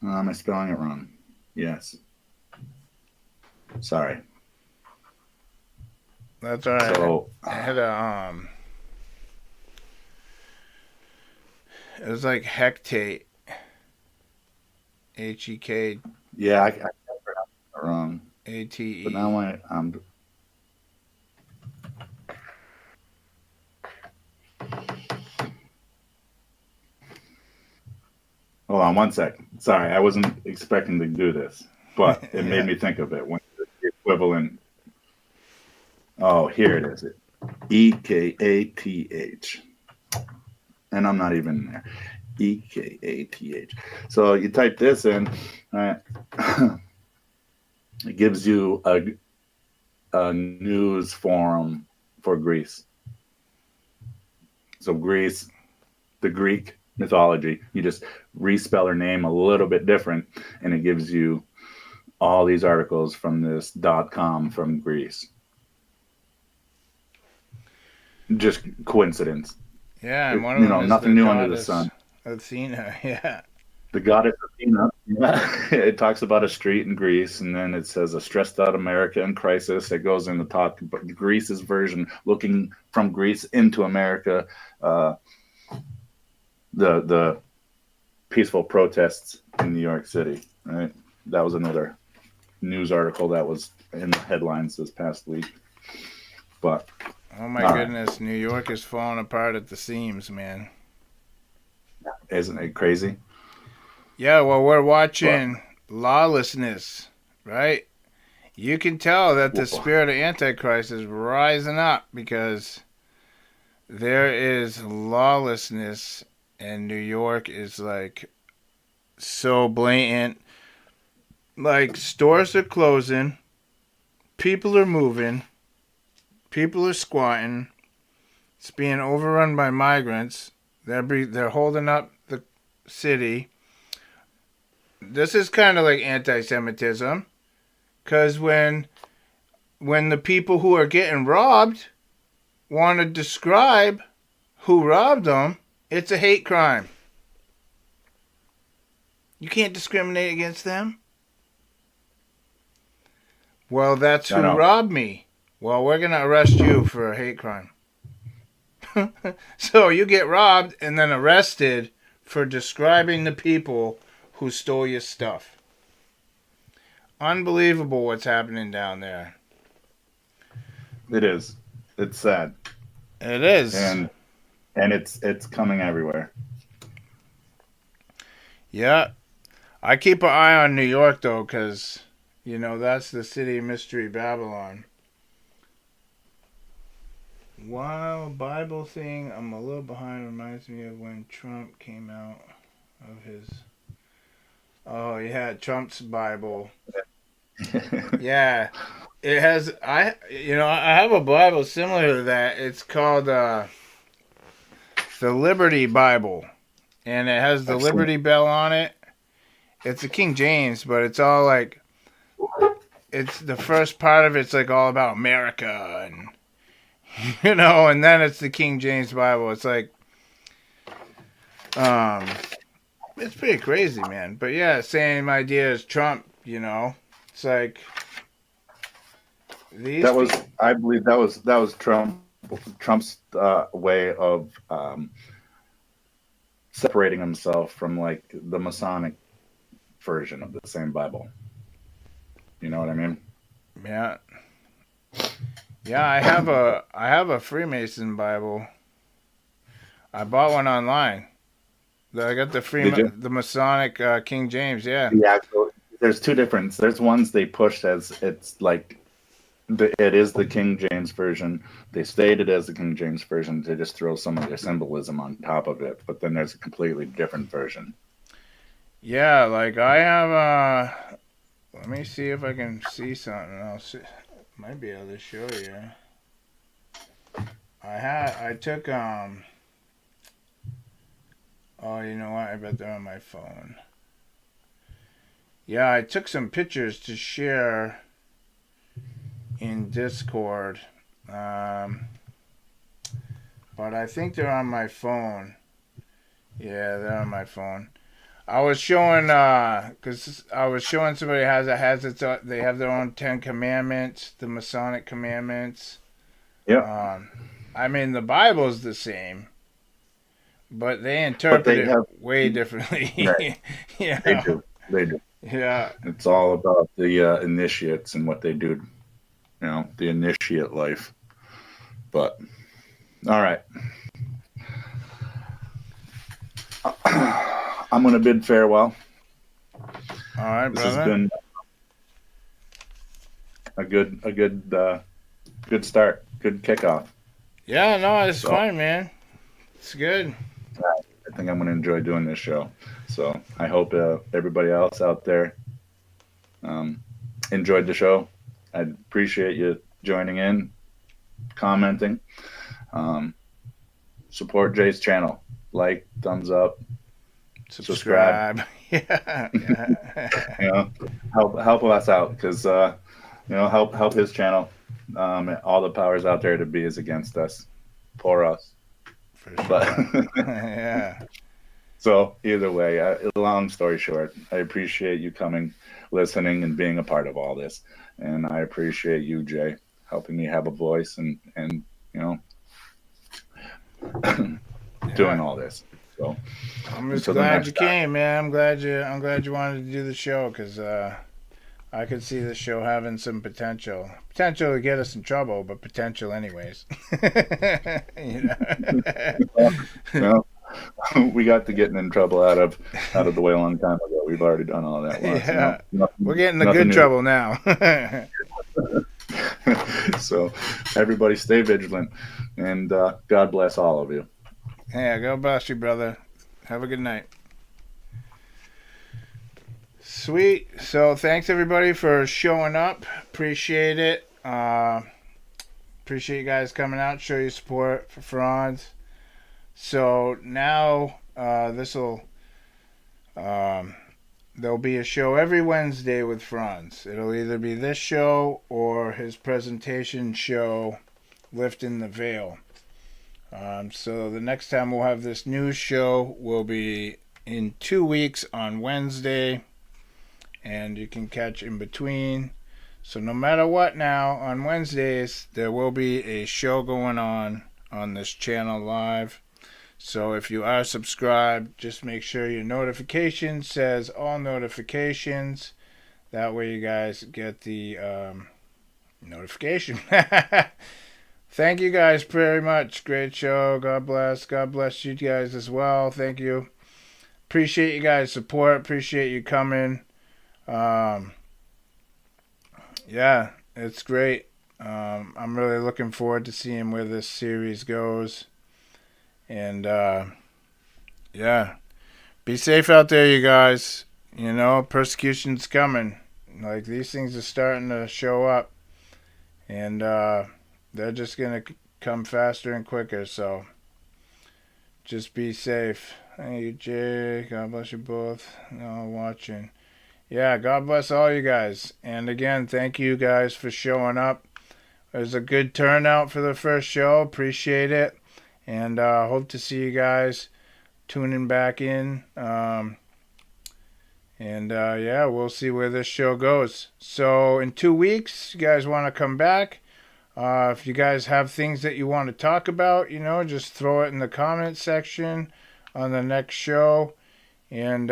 Am I spelling it wrong? Yes. Sorry. That's all right. So I had it was like hectate. Hek. yeah, I pronounced it wrong. Ate. But now I'm. Hold on one second. Sorry, I wasn't expecting to do this, but it made me think of it when the equivalent. Oh, here it is. Ekath. And I'm not even there. Ekath. So you type this in, it gives you a news forum for Greece. So Greece, the Greek mythology, you just respell her name a little bit different, and it gives you all these articles from this .com from Greece. Just coincidence. Yeah, and one of them is nothing new under the sun. Athena, yeah. The goddess Athena. Yeah. It talks about a street in Greece, and then it says a stressed out America in crisis. It goes into talk about Greece's version, looking from Greece into America. The peaceful protests in New York City. Right, that was another news article that was in the headlines this past week. But oh my goodness, New York is falling apart at the seams, man. Isn't it crazy? Yeah, well, we're watching lawlessness, right? You can tell that the spirit of Antichrist is rising up because there is lawlessness, and New York is like so blatant. Like, stores are closing, people are moving, people are squatting. It's being overrun by migrants. They're holding up the city. This is kind of like anti-Semitism, because when the people who are getting robbed want to describe who robbed them, it's a hate crime. You can't discriminate against them. Well, that's who robbed me. Well, we're going to arrest you for a hate crime. So you get robbed and then arrested for describing the people who stole your stuff. Unbelievable what's happening down there. It is. It's sad. It is. And it's coming everywhere. Yeah. I keep an eye on New York, though, because, that's the city of mystery, Babylon. Wow, Bible thing, I'm a little behind. Reminds me of when Trump came out of his... Oh, yeah, Trump's Bible. Yeah. It has... I have a Bible similar to that. It's called the Liberty Bible. And it has the Liberty Bell on it. It's a King James, but it's all like... It's the first part of it's like all about America and... And then it's the King James Bible. It's like, it's pretty crazy, man. But yeah, same idea as Trump. It's like these. I believe that was Trump's way of separating himself from like the Masonic version of the same Bible. You know what I mean? Yeah. Yeah, I have a Freemason Bible. I bought one online. I got the Masonic King James. Yeah. Yeah. So there's two different. There's ones they push as it's like it is the King James version. They state it as the King James version. They just throw some of their symbolism on top of it. But then there's a completely different version. Yeah, like I have. Let me see if I can see something. I'll see. Might be able to show you. I took Oh, you know what? I bet they're on my phone. Yeah, I took some pictures to share in Discord. But I think they're on my phone. Yeah, they're on my phone. I was showing, somebody they have their own 10 Commandments, the Masonic Commandments. Yeah. I mean, the Bible's the same, but they interpret it way differently. Right. They do. Yeah. It's all about the initiates and what they do, the initiate life. But, all right. I'm going to bid farewell. All right, this brother. Has been a good start, good kickoff. Yeah, no, it's fine, man. It's good. I think I'm going to enjoy doing this show. So I hope everybody else out there enjoyed the show. I appreciate you joining in, commenting. Support Jay's channel. Like, thumbs up. Subscribe. Yeah. Help us out because help his channel. All the powers out there to be is against us. Poor us. For sure. But yeah. So either way, long story short, I appreciate you coming, listening, and being a part of all this. And I appreciate you, Jay, helping me have a voice and doing all this. So I'm just glad you came, man. I'm glad you wanted to do the show because I could see the show having some potential to get us in trouble, but potential anyways. We got the getting in trouble out of the way a long time ago. We've already done all that once. Yeah. We're getting the good trouble now. So everybody stay vigilant, and God bless all of you. Yeah, God bless you, brother. Have a good night. Sweet. So thanks everybody for showing up. Appreciate it. Appreciate you guys coming out. Show your support for Franz. So now there'll be a show every Wednesday with Franz. It'll either be this show or his presentation show, Lifting the Veil. So the next time we'll have this news show will be in 2 weeks on Wednesday, and you can catch in between. So no matter what now, on Wednesdays, there will be a show going on this channel live. So if you are subscribed, just make sure your notification says all notifications. That way you guys get the notification. Thank you guys very much. Great show. God bless. God bless you guys as well. Thank you. Appreciate you guys' support. Appreciate you coming. Yeah, it's great. I'm really looking forward to seeing where this series goes. And yeah, be safe out there, you guys. Persecution's coming. Like, these things are starting to show up. And they're just going to come faster and quicker, so just be safe. Thank you, Jay. God bless you both. All watching. Yeah, God bless all you guys. And again, thank you guys for showing up. It was a good turnout for the first show. Appreciate it. And hope to see you guys tuning back in. Yeah, we'll see where this show goes. So in 2 weeks, you guys want to come back. If you guys have things that you want to talk about, just throw it in the comment section on the next show. And,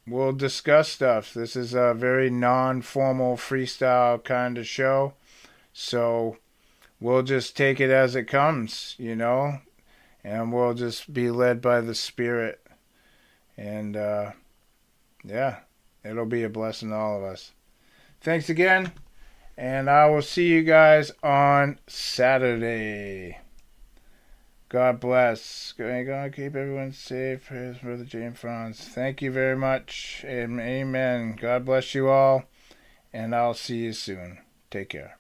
we'll discuss stuff. This is a very non-formal freestyle kind of show. So we'll just take it as it comes, and we'll just be led by the Spirit. And, yeah, it'll be a blessing to all of us. Thanks again, and I will see you guys on Saturday. God bless. God keep everyone safe. Praise Brother Jay and Franz. Thank you very much, and amen. God bless you all, and I'll see you soon. Take care.